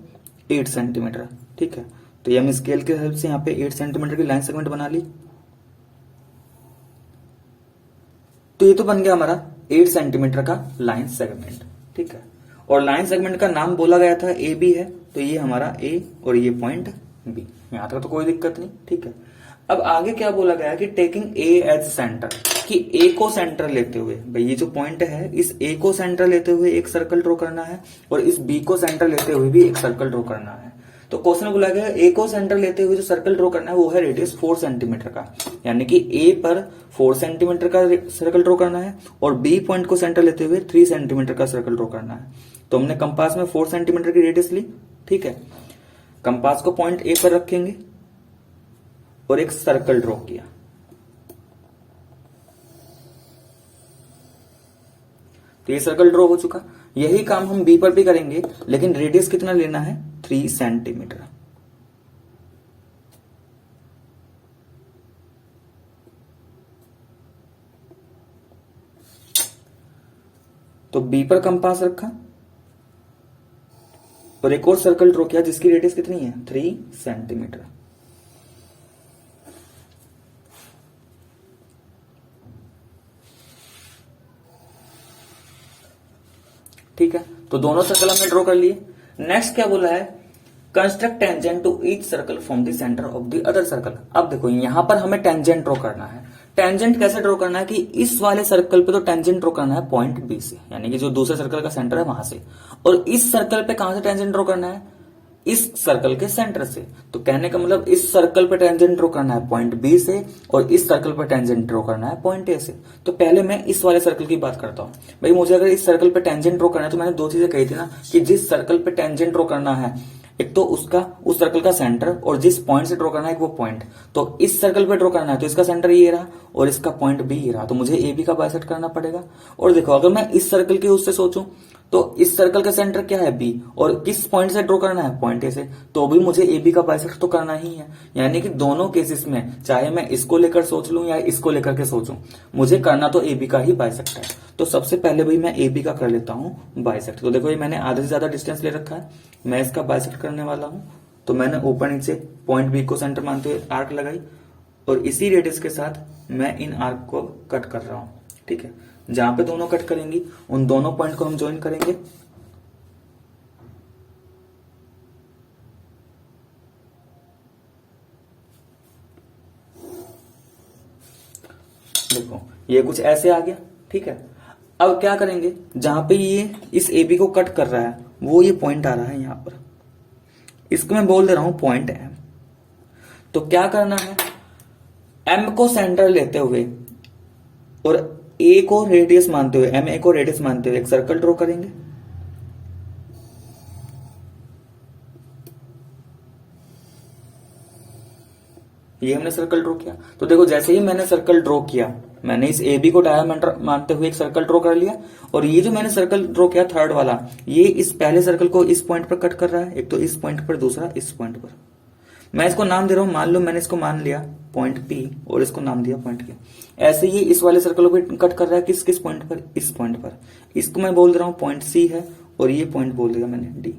8 सेंटीमीटर। ठीक है, तो ये हम स्केल के हेल्प से यहाँ पे 8 सेंटीमीटर की लाइन सेगमेंट बना ली। तो ये तो बन गया हमारा 8 सेंटीमीटर का लाइन सेगमेंट। ठीक है, और लाइन सेगमेंट का नाम बोला गया था ए बी है, तो ये हमारा ए और ये पॉइंट बी, यहां तक तो कोई दिक्कत नहीं। ठीक है, अब आगे क्या बोला गया कि टेकिंग ए एज सेंटर, कि ए को सेंटर लेते हुए, भाई ये जो पॉइंट है इस ए को सेंटर लेते हुए एक सर्कल ड्रॉ करना है, और इस बी को सेंटर लेते हुए भी एक सर्कल ड्रॉ करना है। तो क्वेश्चन में बोला गया ए को सेंटर लेते हुए जो सर्कल ड्रॉ करना है वो है रेडियस 4 सेंटीमीटर का, यानी कि ए पर 4 सेंटीमीटर का सर्कल ड्रॉ करना है, और बी पॉइंट को सेंटर लेते हुए 3 सेंटीमीटर का सर्कल ड्रॉ करना है। तो हमने कंपास में 4 सेंटीमीटर की रेडियस ली। ठीक है, कंपास को पॉइंट ए पर रखेंगे और एक सर्कल ड्रॉ किया। तो ये सर्कल ड्रॉ हो चुका। यही काम हम बी पर भी करेंगे, लेकिन रेडियस कितना लेना है 3 सेंटीमीटर। तो बी पर कंपास रखा और एक और सर्कल ड्रॉ किया जिसकी रेडियस कितनी है 3 सेंटीमीटर। ठीक है, तो दोनों सर्कल हमने ड्रॉ कर लिए। नेक्स्ट क्या बोला है, construct tangent to each circle from the centre of the other circle. अब देखो यहां पर हमें टेंजेंट ड्रॉ करना है। टेंजेंट कैसे ड्रॉ करना है कि इस वाले सर्कल पे तो टेंजेंट ड्रॉ करना है पॉइंट बी से, यानी कि जो दूसरे सर्कल का सेंटर है वहां से, और इस सर्कल पे कहां से टेंजेंट ड्रॉ करना है, इस सर्कल के सेंटर से। तो कहने का मतलब इस सर्कल पे टेंजेंट ड्रॉ करना है पॉइंट बी से, और इस सर्कल पे टेंजेंट ड्रॉ करना है पॉइंट ए से। तो पहले मैं इस वाले सर्कल की बात करता हूं। भाई मुझे अगर इस सर्कल पे टेंजेंट ड्रॉ करना है, तो मैंने दो चीजें कही थी ना, कि जिस सर्कल पे टेंजेंट ड्रॉ करना है, एक तो उसका उस सर्कल का सेंटर, और जिस पॉइंट से ड्रॉ करना है वो पॉइंट। तो इस सर्कल पे ड्रॉ करना है तो इसका सेंटर ये रहा और इसका पॉइंट बी ये रहा, तो मुझे ए बी का बाइसेक्ट करना पड़ेगा। और देखो अगर मैं इस सर्कल के उससे सोचूं तो इस सर्कल का सेंटर क्या है बी, और किस पॉइंट से ड्रॉ करना है पॉइंट ए से, तो भी मुझे ए बी का बाइसेक्ट तो करना ही है। यानी कि दोनों केसेस में चाहे मैं इसको लेकर सोच लूं या इसको लेकर के सोचूं, मुझे करना तो ए बी का ही बाइसेक्ट है। तो सबसे पहले भाई मैं ए बी का कर लेता हूं बाइसेक्ट। तो देखो ये मैंने आधे से ज्यादा डिस्टेंस ले रखा है, मैं इसका बाइसेक्ट करने वाला हूं। तो मैंने ऊपर नीचे पॉइंट बी को सेंटर मानते हुए आर्क लगाई, और इसी रेडियस के साथ मैं इन आर्क को कट कर रहा हूं। ठीक है, जहां पे दोनों कट करेंगी उन दोनों पॉइंट को हम ज्वाइन करेंगे। देखो ये कुछ ऐसे आ गया, ठीक है। अब क्या करेंगे, जहां पे ये इस ए बी को कट कर रहा है वो ये पॉइंट आ रहा है यहां पर, इसको मैं बोल दे रहा हूं पॉइंट एम। तो क्या करना है, एम को सेंटर लेते हुए और ए को रेडियस मानते हुए, एम ए को रेडियस मानते हुए एक सर्कल ड्रॉ करेंगे। ये हमने सर्कल ड्रॉ किया। तो देखो जैसे ही मैंने सर्कल ड्रॉ किया, मैंने इस ए बी को डायमीटर मानते हुए एक सर्कल ड्रॉ कर लिया, और ये जो मैंने सर्कल ड्रॉ किया थर्ड वाला, ये इस पहले सर्कल को इस पॉइंट पर कट कर रहा है, एक तो इस पॉइंट पर, दूसरा इस पॉइंट पर। मैं इसको नाम दे रहा हूं, मान लो मैंने इसको मान लिया पॉइंट पी और इसको नाम दिया पॉइंट के। ऐसे ही इस वाले सर्कल को कट कर रहा है किस किस पॉइंट पर, इस पॉइंट पर। इसको मैं बोल दे रहा हूं पॉइंट सी है, और ये पॉइंट बोल दिया मैंने डी।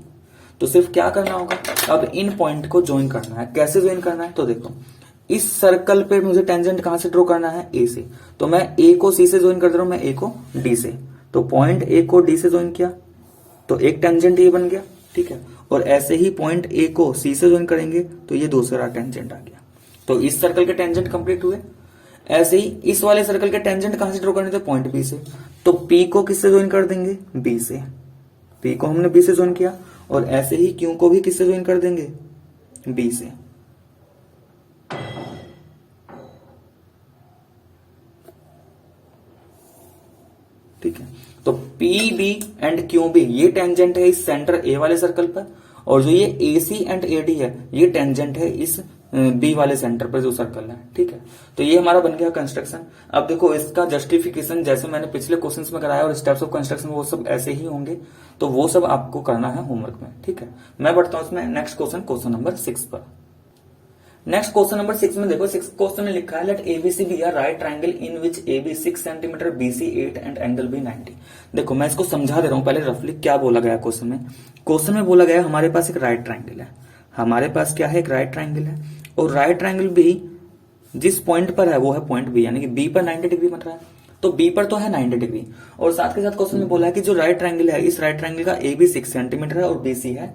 तो सिर्फ क्या करना होगा, अब इन पॉइंट को ज्वाइन करना है। कैसे ज्वाइन करना है, तो देखो इस सर्कल पे मुझे टेंजेंट कहां से ड्रॉ करना है, ए से। तो मैं ए को सी से ज्वाइन कर दे रहा हूं, मैं ए को डी से। तो पॉइंट ए को डी से ज्वाइन किया तो एक टेंजेंट ये बन गया, ठीक है। और ऐसे ही पॉइंट ए को सी से ज्वाइन करेंगे तो ये दूसरा टेंजेंट आ गया। तो इस सर्कल के टेंजेंट कंप्लीट हुए। ऐसे ही इस वाले सर्कल के टेंजेंट कहां से ड्रॉ करने थे, पॉइंट बी से। तो पी को किससे ज्वाइन कर देंगे, बी से। पी को हमने बी से ज्वाइन किया, और ऐसे ही क्यू को भी किससे ज्वाइन कर देंगे, बी से। ठीक है। तो P B and Q B ये टेंजेंट है इस सेंटर ए वाले सर्कल पर, और जो ये ए सी एंड ए डी है ये टेंजेंट है इस बी वाले सेंटर पर जो सर्कल है, ठीक है। तो ये हमारा बन गया कंस्ट्रक्शन। अब देखो इसका जस्टिफिकेशन जैसे मैंने पिछले क्वेश्चंस में कराया, और स्टेप्स ऑफ कंस्ट्रक्शन वो सब ऐसे ही होंगे, तो वो सब आपको करना है होमवर्क में, ठीक है। मैं बढ़ता हूं इसमें नेक्स्ट क्वेश्चन, क्वेश्चन नंबर 6 पर। नेक्स्ट क्वेश्चन नंबर 6 में देखो, 6 क्वेश्चन में लिखा है let ABC be a right triangle in which AB 6 centimetre, BC 8 and angle B 90। देखो मैं इसको समझा दे रहा हूं पहले रफली क्या बोला गया क्वेश्चन में। क्वेश्चन में बोला गया हमारे पास एक राइट ट्रायंगल है, हमारे पास क्या है, एक राइट ट्रायंगल है, और राइट ट्रायंगल बी जिस पॉइंट पर है वो है पॉइंट बी, यानी कि बी पर 90 डिग्री बन रहा है। तो बी पर तो है 90 डिग्री, और साथ के साथ क्वेश्चन में बोला है कि जो राइट ट्रायंगल है, इस राइट ट्रायंगल का ए बी 6 सेंटीमीटर है और बीसी है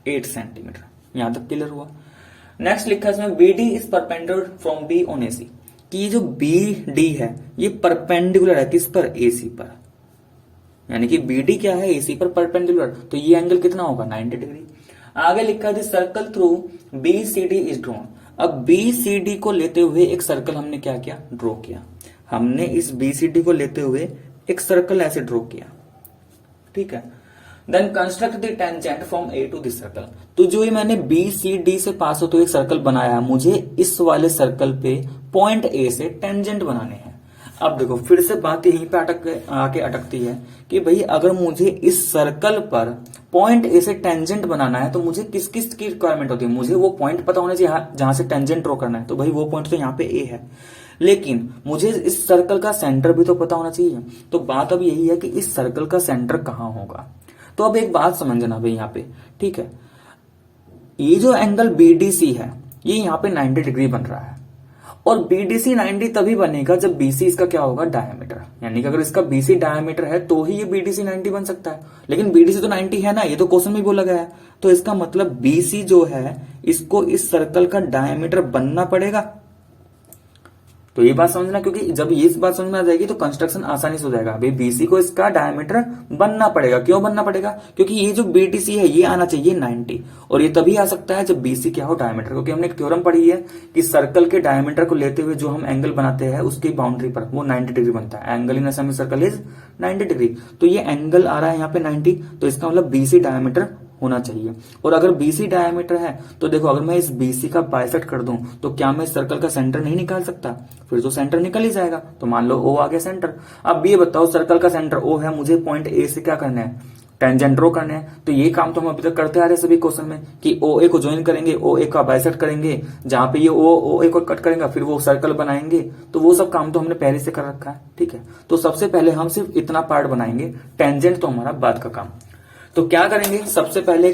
8 सेंटीमीटर। यहां तक क्लियर हुआ। नेक्स्ट लिखा है इसमें B D is perpendicular from B on AC, कि ये जो बी डी है ये परपेंडिकुलर है किस पर, एसी पर। यानी कि बी डी क्या है, एसी पर परपेंडिकुलर, तो ये एंगल कितना होगा, 90 डिग्री। आगे लिखा है circle through B C D is drawn. अब बी सी डी को लेते हुए एक सर्कल हमने क्या किया, ड्रॉ किया। हमने इस बी सी डी को लेते हुए एक सर्कल ऐसे ड्रॉ किया, ठीक है। Then construct the tangent from A to this circle. तो जो ये मैंने बी सी डी से पास होते हुए एक सर्कल बनाया है, मुझे इस वाले सर्कल पे पॉइंट ए से टेंजेंट बनाने हैं। अब देखो फिर से बात यहीं पे आके अटकती है कि भाई अगर मुझे इस सर्कल पर पॉइंट ए से टेंजेंट बनाना है तो मुझे किस किस की रिक्वायरमेंट होती है, मुझे वो पॉइंट पता होना चाहिए जहां से टेंजेंट ड्रॉ करना है। तो भाई वो पॉइंट तो यहाँ पे ए है, लेकिन मुझे इस सर्कल का सेंटर भी तो पता होना चाहिए। तो बात अब यही है कि इस सर्कल का सेंटर कहां होगा। तो अब एक बात समझना भाई यहाँ पे, ठीक है, ये जो एंगल बीडीसी है ये यहाँ पे 90 डिग्री बन रहा है, और बीडीसी 90 तभी बनेगा जब बीसी इसका क्या होगा, डायमीटर। यानी कि अगर इसका बीसी डायमीटर है तो ही ये बीडीसी 90 बन सकता है, लेकिन बीडीसी तो 90 है ना, ये तो क्वेश्चन में बोला गया है। तो इसका मतलब बीसी जो है इसको इस सर्कल का डायमीटर बनना पड़ेगा। तो ये बात समझना, क्योंकि जब ये इस बात समझ में आ जाएगी तो कंस्ट्रक्शन आसानी से हो जाएगा। भाई बीसी को इसका डायमीटर बनना पड़ेगा। क्यों बनना पड़ेगा, क्योंकि ये जो बीडीसी है ये आना चाहिए 90, और ये तभी आ सकता है जब बीसी क्या हो, डायमीटर। क्योंकि हमने एक थ्योरम पढ़ी है कि सर्कल के डायमीटर को लेते हुए जो हम एंगल बनाते हैं उसकी बाउंड्री पर वो 90 डिग्री बनता है। Angle in semi circle is 90 degree. तो ये एंगल आ रहा है यहाँ पे 90, तो इसका मतलब बीसी डायमीटर होना चाहिए। और अगर बीसी डायमीटर है तो देखो अगर मैं इस बीसी का बाइसेक्ट कर दूं तो क्या मैं इस सर्कल का सेंटर नहीं निकाल सकता, फिर तो सेंटर निकल ही जाएगा। तो मान लो ओ आ गया सेंटर। अब ये बताओ सर्कल का सेंटर ओ है, मुझे पॉइंट ए से क्या करना है, टेंजेंट ड्रॉ करने हैं। तो ये काम तो हम अभी तक करते आ रहे हैं सभी क्वेश्चन में कि ओ ए को ज्वाइन करेंगे, ओ ए का बाइसेक्ट करेंगे, जहां पे ये ओ ए को कट करेंगे फिर वो सर्कल बनाएंगे। तो वो सब काम तो हमने पहले से कर रखा है, ठीक है। तो सबसे पहले हम सिर्फ इतना पार्ट बनाएंगे, टेंजेंट तो हमारा बाद का काम। तो क्या करेंगे, सबसे पहले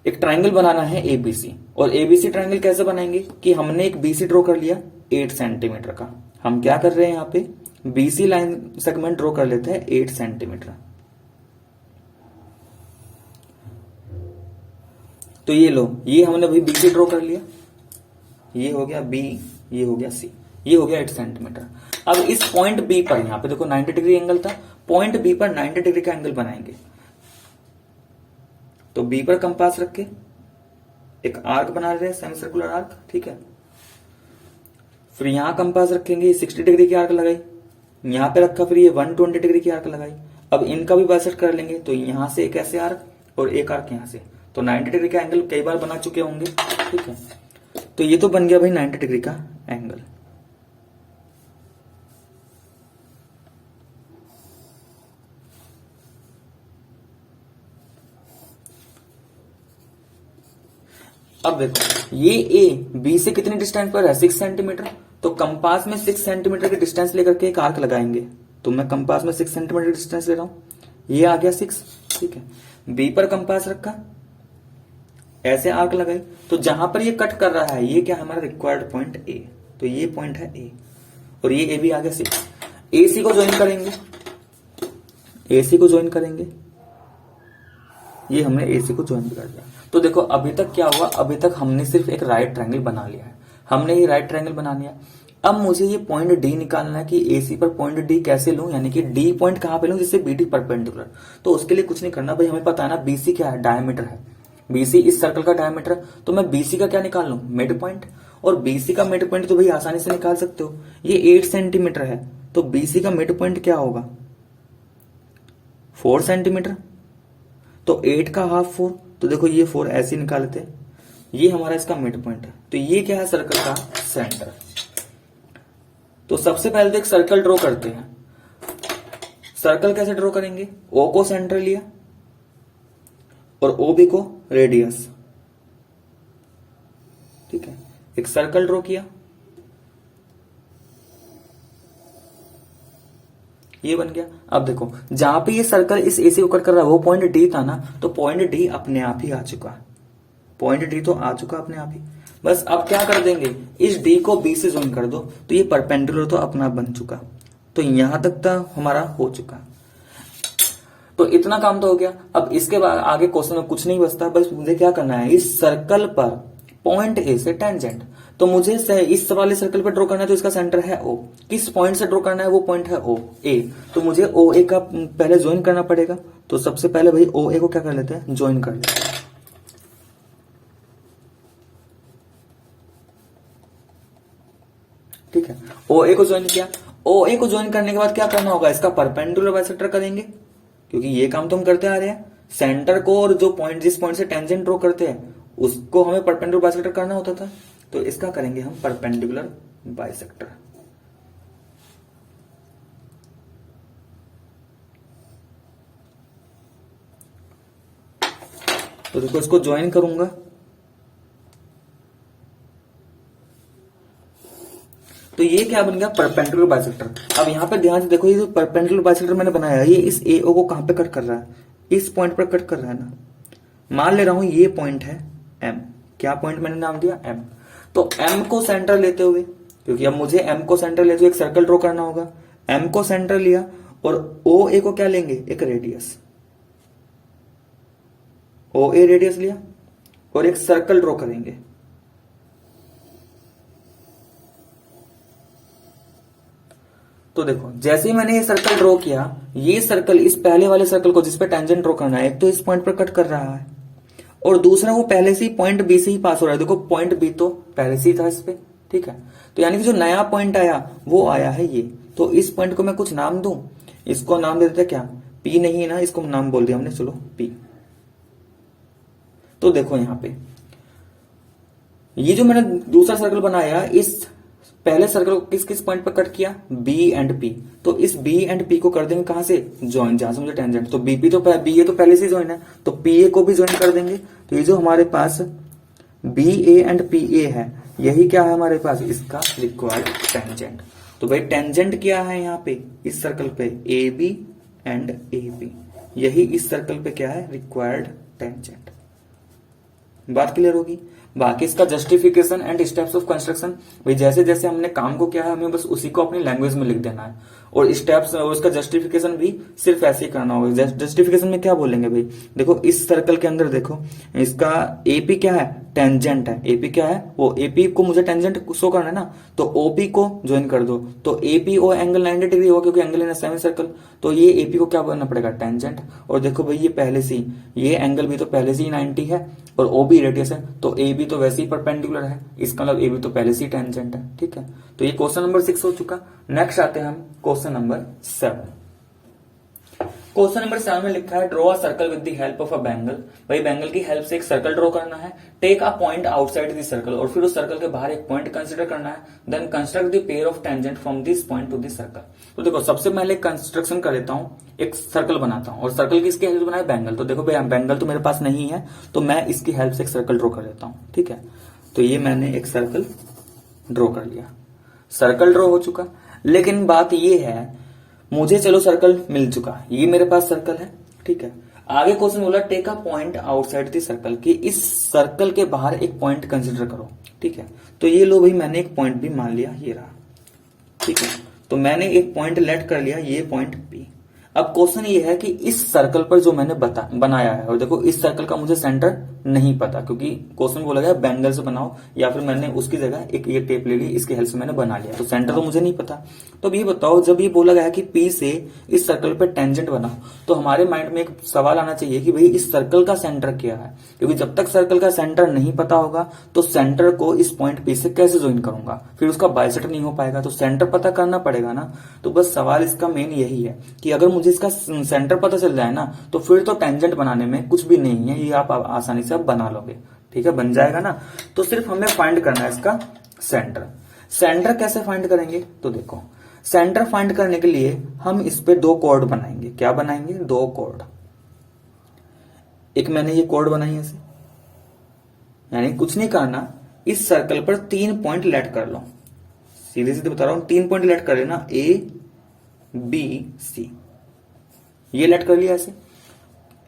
एक ट्रायंगल बनाना है एबीसी। और एबीसी ट्रायंगल कैसे बनाएंगे कि हमने एक बीसी ड्रॉ कर लिया 8 सेंटीमीटर का। हम क्या कर रहे हैं यहाँ पे, बीसी लाइन सेगमेंट ड्रॉ कर लेते हैं 8 सेंटीमीटर। तो ये लो, ये हमने भाई बीसी ड्रॉ कर लिया, ये हो गया बी, ये हो गया सी। ये हो गया 8 सेंटीमीटर। अब इस पॉइंट बी पर, यहां पे देखो 90 डिग्री एंगल था, पॉइंट बी पर 90 डिग्री का एंगल बनाएंगे। तो बी पर कंपास रख के एक आर्क बना रहे हैं, सेमी सर्कुलर आर्क, ठीक है। फिर यहां कंपास रखेंगे, 60 डिग्री की आर्क लगाई, यहां पे रखा, फिर ये 120 डिग्री की आर्क लगाई। अब इनका भी बाइसेक्ट कर लेंगे, तो यहां से एक ऐसे आर्क और एक आर्क यहां से, तो 90 डिग्री का एंगल कई बार बना चुके होंगे, ठीक है। तो ये तो बन गया भाई 90 डिग्री का एंगल। अब देखो ये ए बी से कितने डिस्टेंस पर है, 6 सेंटीमीटर। तो कंपास में 6 सेंटीमीटर की डिस्टेंस लेकर के एक आर्क लगाएंगे। तो मैं कंपास में 6 सेंटीमीटर डिस्टेंस ले रहा हूं, ये आ गया 6, ठीक है। बी पर कंपास रखा, ऐसे आर्क लगाई, तो जहां पर ये कट कर रहा है ये क्या है हमारा रिक्वायर्ड पॉइंट ए, तो ये पॉइंट है ए, और ये ए भी आ गया 6। ए सी को ज्वाइन करेंगे, ए सी को ज्वाइन करेंगे, ये हमने ए सी को ज्वाइन कर दिया। तो देखो अभी तक क्या हुआ, अभी तक हमने सिर्फ एक राइट ट्रायंगल बना लिया है, हमने ये राइट ट्रायंगल बना लिया। अब मुझे ये पॉइंट डी निकालना है कि एसी पर पॉइंट डी कैसे लूं, यानी कि डी पॉइंट कहां पे लूं जिससे बीडी परपेंडिकुलर। तो उसके लिए कुछ नहीं करना भाई, हमें पता है ना बीसी क्या है, डायमीटर है। बीसी इस सर्कल का डायमीटर, तो मैं बीसी का क्या निकाल लूं, मिड पॉइंट। और बीसी का मिड पॉइंट तो भाई आसानी से निकाल सकते हो, ये 8 सेंटीमीटर है, तो बीसी का मिड पॉइंट क्या होगा, 4 सेंटीमीटर। तो 8 का हाफ 4, तो देखो ये 4 ऐसे निकालते, ये हमारा इसका मिड पॉइंट है। तो ये क्या है, सर्कल का सेंटर। तो सबसे पहले तो एक सर्कल ड्रॉ करते हैं। सर्कल कैसे ड्रॉ करेंगे, ओ को सेंटर लिया और ओ बी को रेडियस, ठीक है। एक सर्कल ड्रॉ किया, ये बन गया। अब देखो जहां पे ये सर्कल इस एसी को कट कर रहा है वो पॉइंट डी था ना, तो पॉइंट डी अपने आप ही आ चुका, पॉइंट डी तो आ चुका अपने आप ही। बस अब क्या कर देंगे, इस डी को बी से ज्वाइन कर दो, तो ये परपेंडिकुलर तो अपना बन चुका। तो यहां तक तो हमारा हो चुका, तो इतना काम तो हो गया। अब इसके बाद आगे क्वेश्चन में कुछ नहीं बचता, बस मुझे क्या करना है, इस सर्कल पर पॉइंट ए से टेंजेंट, तो मुझे इस वाले सर्कल पर ड्रॉ करना है, तो इसका सेंटर है ओ, किस पॉइंट से ड्रॉ करना है, वो पॉइंट है ओ ए। तो मुझे ओ ए का पहले ज्वाइन करना पड़ेगा। तो सबसे पहले भाई ओ ए को क्या कर लेते हैं, ज्वाइन कर लेते हैं, ठीक है। ओ ए को ज्वाइन किया, ओ ए को ज्वाइन करने के बाद क्या करना होगा, इसका परपेंडिकुलर बाइसेक्टर करेंगे, क्योंकि ये काम तो हम करते आ रहे हैं। सेंटर को और जो पॉइंट, जिस पॉइंट से टेंजेंट ड्रॉ करते हैं उसको हमें परपेंडिकुलर बाइसेक्टर करना होता था, तो इसका करेंगे हम परपेंडिकुलर बाइसेक्टर। तो देखो इसको ज्वाइन करूंगा, तो ये क्या बन गया, परपेंडिकुलर बाइसेक्टर। अब यहां पे ध्यान से देखो, ये जो परपेंडिकुलर बाइसेक्टर मैंने बनाया है, ये इस एओ को कहां पे कट कर रहा है, इस पॉइंट पर कट कर रहा है ना। मान ले रहा हूं ये पॉइंट है एम, क्या पॉइंट मैंने नाम दिया, एम। तो एम को सेंटर लेते हुए, क्योंकि अब मुझे एम को सेंटर लेते हुए एक सर्कल ड्रॉ करना होगा, एम को सेंटर लिया और ओ ए को क्या लेंगे, एक रेडियस, ओ ए रेडियस लिया और एक सर्कल ड्रॉ करेंगे। तो देखो जैसे ही मैंने ये सर्कल ड्रॉ किया, ये सर्कल इस पहले वाले सर्कल को जिस पे टेंजेंट ड्रॉ करना है, एक तो इस पॉइंट पर कट कर रहा है और दूसरा वो पहले से ही पॉइंट बी से ही पास हो रहा है। देखो पॉइंट बी तो पहले से ही था इस पे, ठीक है। तो यानी कि जो नया पॉइंट आया वो आया है ये। तो इस पॉइंट को मैं कुछ नाम दूं, इसको नाम दे देते क्या, पी नहीं ना, इसको नाम बोल दिया हमने, चलो पी। तो देखो यहां पे ये जो मैंने दूसरा सर्कल बनाया, इस पहले सर्कल को किस किस पॉइंट पर कट किया, बी एंड पी। तो इस बी एंड पी को कर देंगे कहां से, ज्वाइन, जहां से मुझे टेंजेंट। तो बीपी तो बी ए तो पहले से ज्वाइन है, तो पी ए को भी ज्वाइन कर देंगे। तो ये जो हमारे पास B A and P A है, यही क्या है हमारे पास, इसका रिक्वायर्ड टेंजेंट। तो भाई टेंजेंट क्या है यहाँ पे, इस सर्कल पे A B and A B, यही इस सर्कल पे क्या है, रिक्वायर्ड टेंजेंट। बात क्लियर होगी। बाकी इसका justification and steps of construction, भाई जैसे जैसे हमने काम को किया है हमें बस उसी को अपनी लैंग्वेज में लिख देना है, और स्टेप्स और उसका जस्टिफिकेशन भी सिर्फ ऐसे ही करना होगा। जस्टिफिकेशन में क्या बोलेंगे भाई, देखो इस सर्कल के अंदर देखो इसका एपी क्या है, टेंजेंट है। एपी क्या है, वो एपी को मुझे टेंजेंट शो करना है ना, तो ओपी को ज्वाइन कर दो, तो एपी ओ एंगल 90 डिग्री होगा क्योंकि angle in a semi circle, तो ये एपी को क्या बनना पड़ेगा, टेंजेंट। और देखो भाई ये पहले से ही ये एंगल भी तो पहले से ही 90 है, और ओ भी रेडियस है, तो ए भी तो वैसे ही परपेंडिकुलर है, इसका मतलब ए भी तो पहले से ही टेंजेंट है। ठीक है, तो ये क्वेश्चन नंबर 6 हो चुका। नेक्स्ट आते हैं हम क्वेश्चन नंबर 7। क्वेश्चन नंबर 7 में लिखा है draw a circle with the help of a bangle. भाई बैंगल की हेल्प से एक सर्कल ड्रॉ करना है, take a point outside the circle, और फिर उस सर्कल के बाहर एक पॉइंट कंसीडर करना है, then construct the pair of tangent from this point to this circle. तो देखो सबसे पहले कंस्ट्रक्शन कर लेता हूं, एक सर्कल बनाता हूं, और सर्कल किसकी हेल्प बनाए, बैंगल। तो देखो भाई बैंगल तो मेरे पास नहीं है, तो मैं इसकी हेल्प से एक सर्कल ड्रॉ कर लेता हूं। ठीक है, तो ये मैंने एक सर्कल ड्रॉ कर लिया, सर्कल ड्रॉ हो चुका। लेकिन बात ये है मुझे चलो सर्कल मिल चुका, ये मेरे पास सर्कल है। ठीक है, आगे क्वेश्चन बोला take a point outside the circle, कि इस सर्कल के बाहर एक पॉइंट कंसीडर करो। ठीक है, तो ये लो भाई मैंने एक पॉइंट भी मान लिया, ये रहा। ठीक है, तो मैंने एक पॉइंट लेट कर लिया, ये पॉइंट पी। अब क्वेश्चन ये है कि इस सर्कल पर जो मैंने बनाया है, और देखो इस सर्कल का मुझे सेंटर नहीं पता क्योंकि क्वेश्चन बोला गया बैंगल से बनाओ, या फिर मैंने उसकी जगह एक ये टेप ले ली, इसकी हेल्प से मैंने बना लिया, तो सेंटर तो मुझे नहीं पता। तो अब ये बताओ जब ये बोला गया कि पी से इस सर्कल पर टेंजेंट बनाओ, तो हमारे माइंड में एक सवाल आना चाहिए कि भाई इस सर्कल का सेंटर क्या है, क्योंकि जब तक सर्कल का सेंटर नहीं पता होगा तो सेंटर को इस पॉइंट पी से कैसे ज्वाइन करूंगा, फिर उसका बाइसेक्टर नहीं हो पाएगा, तो सेंटर पता करना पड़ेगा ना। तो बस सवाल इसका मेन यही है कि अगर मुझे इसका सेंटर पता चल जाए ना, तो फिर तो टेंजेंट बनाने में कुछ भी नहीं है, ये आप आसानी से आप बना लोगे। ठीक है, बन जाएगा ना। तो सिर्फ हमें फाइंड करना है इसका सेंटर। सेंटर कैसे फाइंड करेंगे, तो देखो सेंटर फाइंड करने के लिए हम इस पे दो कॉर्ड बनाएंगे। क्या बनाएंगे, दो कॉर्ड। एक मैंने ये कॉर्ड बनाई ऐसे, यानी कुछ नहीं करना, इस सर्कल पर 3 पॉइंट लेट कर लो, सीधे सीधे बता रहा हूं, 3 पॉइंट लेट कर लेना, ए बी सी, ये लेट कर लिया ऐसे।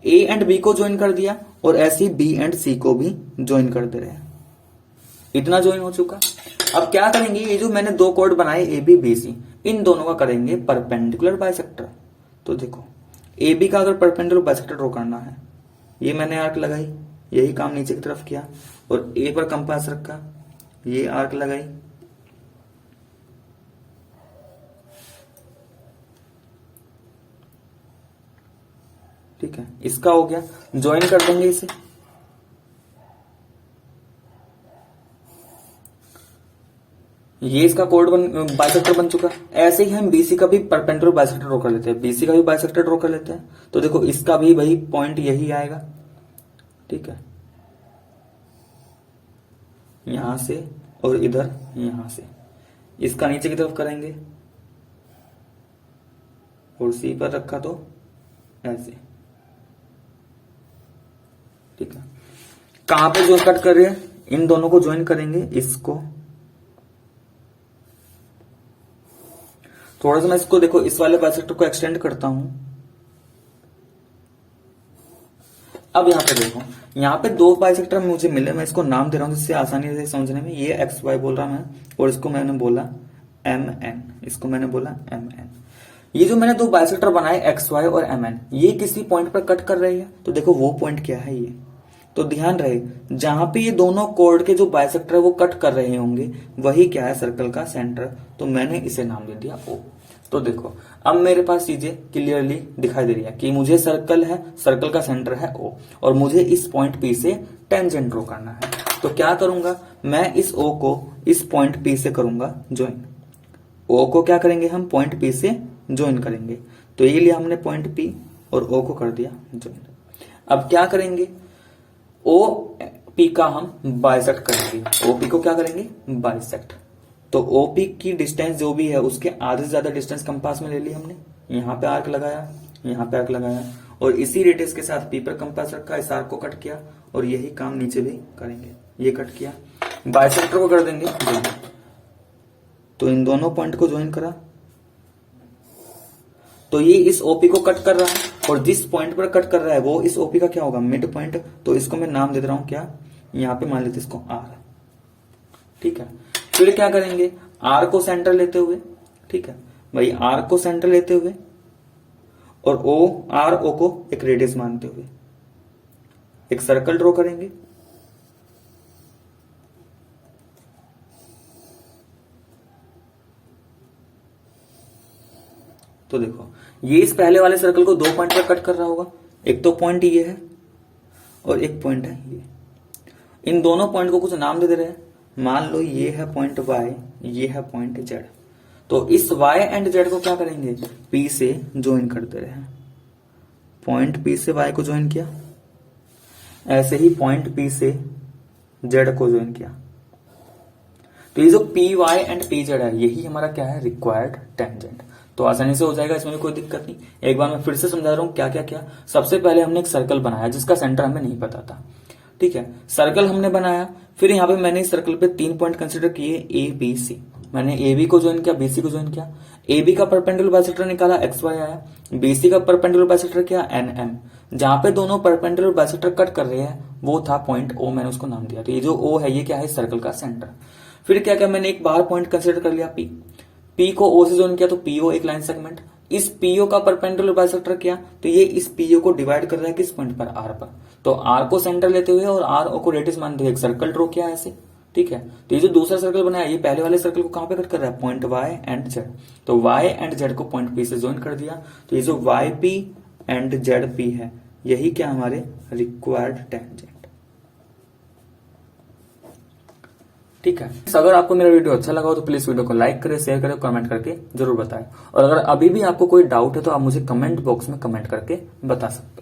ए एंड बी को ज्वाइन कर दिया, और ऐसे ही बी एंड सी को भी ज्वाइन कर दे रहे हैं। इतना ज्वाइन हो चुका। अब क्या करेंगे, ये जो मैंने दो कॉर्ड बनाए ए बी बी सी, इन दोनों का करेंगे परपेंडिकुलर बाइसेक्टर। तो देखो ए बी का अगर परपेंडिकुलर बाइसेक्टर ड्रॉ करना है, ये मैंने आर्क लगाई, यही काम नीचे की तरफ किया, और ए पर कंपास रखा, ये आर्क लगाई, ठीक है, इसका हो गया, ज्वाइन कर देंगे इसे। ये इसका कोड बाइसेक्टर बन चुका। ऐसे ही हम बीसी का भी परपेंडिकुलर बाइसेक्टर ड्रॉ कर लेते हैं, बीसी का भी बाइसेक्टर ड्रॉ कर लेते हैं। तो देखो इसका भी वही पॉइंट यही आएगा। ठीक है, यहां से और इधर यहां से, इसका नीचे की तरफ करेंगे, और सी पर रखा तो ऐसे। ठीक है, कहां पे जो कट कर रहे हैं, इन दोनों को ज्वाइन करेंगे, इसको थोड़ा सा मैं इसको देखो इस वाले बाइसेक्टर को एक्सटेंड करता हूं। अब यहां पे देखो, यहां पे दो बाइसेक्टर मुझे मिले, मैं इसको नाम दे रहा हूं जिससे आसानी से समझने में। ये एक्स वाई बोल रहा मैं, और इसको मैंने बोला एम एन, इसको मैंने बोला एम एन। ये जो मैंने दो बाइसेक्टर बनाए एक्स वाई और एम एन, ये किसी पॉइंट पर कट कर रही है, तो देखो वो पॉइंट क्या है ये। तो ध्यान रहे जहां पे ये दोनों कोड के जो बाइसेक्टर है वो कट कर रहे होंगे, वही क्या है, सर्कल का सेंटर। तो मैंने इसे नाम दे दिया ओ। तो देखो अब मेरे पास चीजें क्लियरली दिखाई दे रही है कि मुझे सर्कल है, सर्कल का सेंटर है ओ, और मुझे इस पॉइंट पी से टेंजेंट ड्रॉ करना है। तो क्या करूंगा, मैं इस ओ को इस पॉइंट पी से करूंगा ज्वाइन। ओ को क्या करेंगे हम, पॉइंट पी से ज्वाइन करेंगे। तो ये लिया हमने पॉइंट पी, और ओ को कर दिया ज्वाइन। अब क्या करेंगे, ओ पी का हम बाइसेक्ट करेंगे। ओपी को क्या करेंगे, बाइसेक्ट। तो ओपी की डिस्टेंस जो भी है उसके आधे से ज्यादा डिस्टेंस कंपास में ले ली हमने। यहां पे आर्क लगाया, यहां पे आर्क लगाया, और इसी रेडियस के साथ पी पर कंपास रखा, इस आर्क को कट किया, और यही काम नीचे भी करेंगे। ये कट किया, बाइसेक्टर को कर देंगे ज्वाइन। तो इन दोनों पॉइंट को ज्वाइन करा, तो ये इस ओपी को कट कर रहा है, और जिस पॉइंट पर कट कर रहा है वो इस ओपी का क्या होगा, मिड पॉइंट। तो इसको मैं नाम दे रहा हूं क्या, यहां पे मान लेते इसको R, ठीक है। फिर क्या करेंगे, R को सेंटर लेते हुए, ठीक है भाई, R को सेंटर लेते हुए और R O को एक रेडियस मानते हुए एक सर्कल ड्रॉ करेंगे। तो देखो ये इस पहले वाले सर्कल को 2 पॉइंट पर कट कर रहा होगा, एक तो पॉइंट ये है और एक पॉइंट है ये। इन दोनों पॉइंट को कुछ नाम दे रहे हैं, मान लो ये है पॉइंट Y, ये है पॉइंट Z। तो इस Y एंड Z को क्या करेंगे, P से ज्वाइन कर दे रहे हैं। पॉइंट P से Y को ज्वाइन किया, ऐसे ही पॉइंट P से Z को ज्वाइन किया। तो ये जो PY एंड PZ है यही हमारा क्या है, रिक्वायर्ड टेंजेंट। तो आसानी से हो जाएगा, इसमें कोई दिक्कत नहीं। एक बार मैं फिर से समझा रहा हूं क्या क्या क्या। सबसे पहले हमने एक सर्कल बनाया जिसका सेंटर हमें नहीं पता था, ठीक है। सर्कल हमने बनाया, फिर यहाँ पे मैंने इस सर्कल पे 3 पॉइंट कंसिडर किए, A B C। मैंने AB को ज्वाइन किया, BC को ज्वाइन किया। AB का परपेंडिकुलर बाइसेक्टर निकाला, XY आया। BC का परपेंडिकुलर बाइसेक्टर किया, NM। जहां पे दोनों परपेंडिकुलर बाइसेक्टर कट कर रहे हैं वो था पॉइंट O, मैंने उसको नाम दिया। तो ये जो O है ये क्या है, सर्कल का सेंटर। फिर क्या क्या, मैंने एक बाहर पॉइंट कंसिडर कर लिया P को O से ज्वाइन किया, तो PO एक लाइन सेगमेंट। इस PO का परपेंडिकुलर बाइसेक्टर किया, तो ये इस PO को डिवाइड कर रहा है किस पॉइंट पर, R पर। तो R को सेंटर लेते हुए और R O को रेडियस मानते हुए एक सर्कल ड्रॉ किया ऐसे, ठीक है। तो ये जो दूसरा सर्कल बनाया ये पहले वाले सर्कल को कहां पे कट कर रहा है, पॉइंट Y एंड Z। तो Y एंड Z को पॉइंट P से ज्वाइन कर दिया। तो ये जो YP एंड ZP है यही क्या हमारे रिक्वायर्ड टेंजेंट, ठीक है। अगर आपको मेरा वीडियो अच्छा लगा हो तो प्लीज वीडियो को लाइक करें, शेयर करें, कमेंट करके जरूर बताएं। और अगर अभी भी आपको कोई डाउट है तो आप मुझे कमेंट बॉक्स में कमेंट करके बता सकते हैं।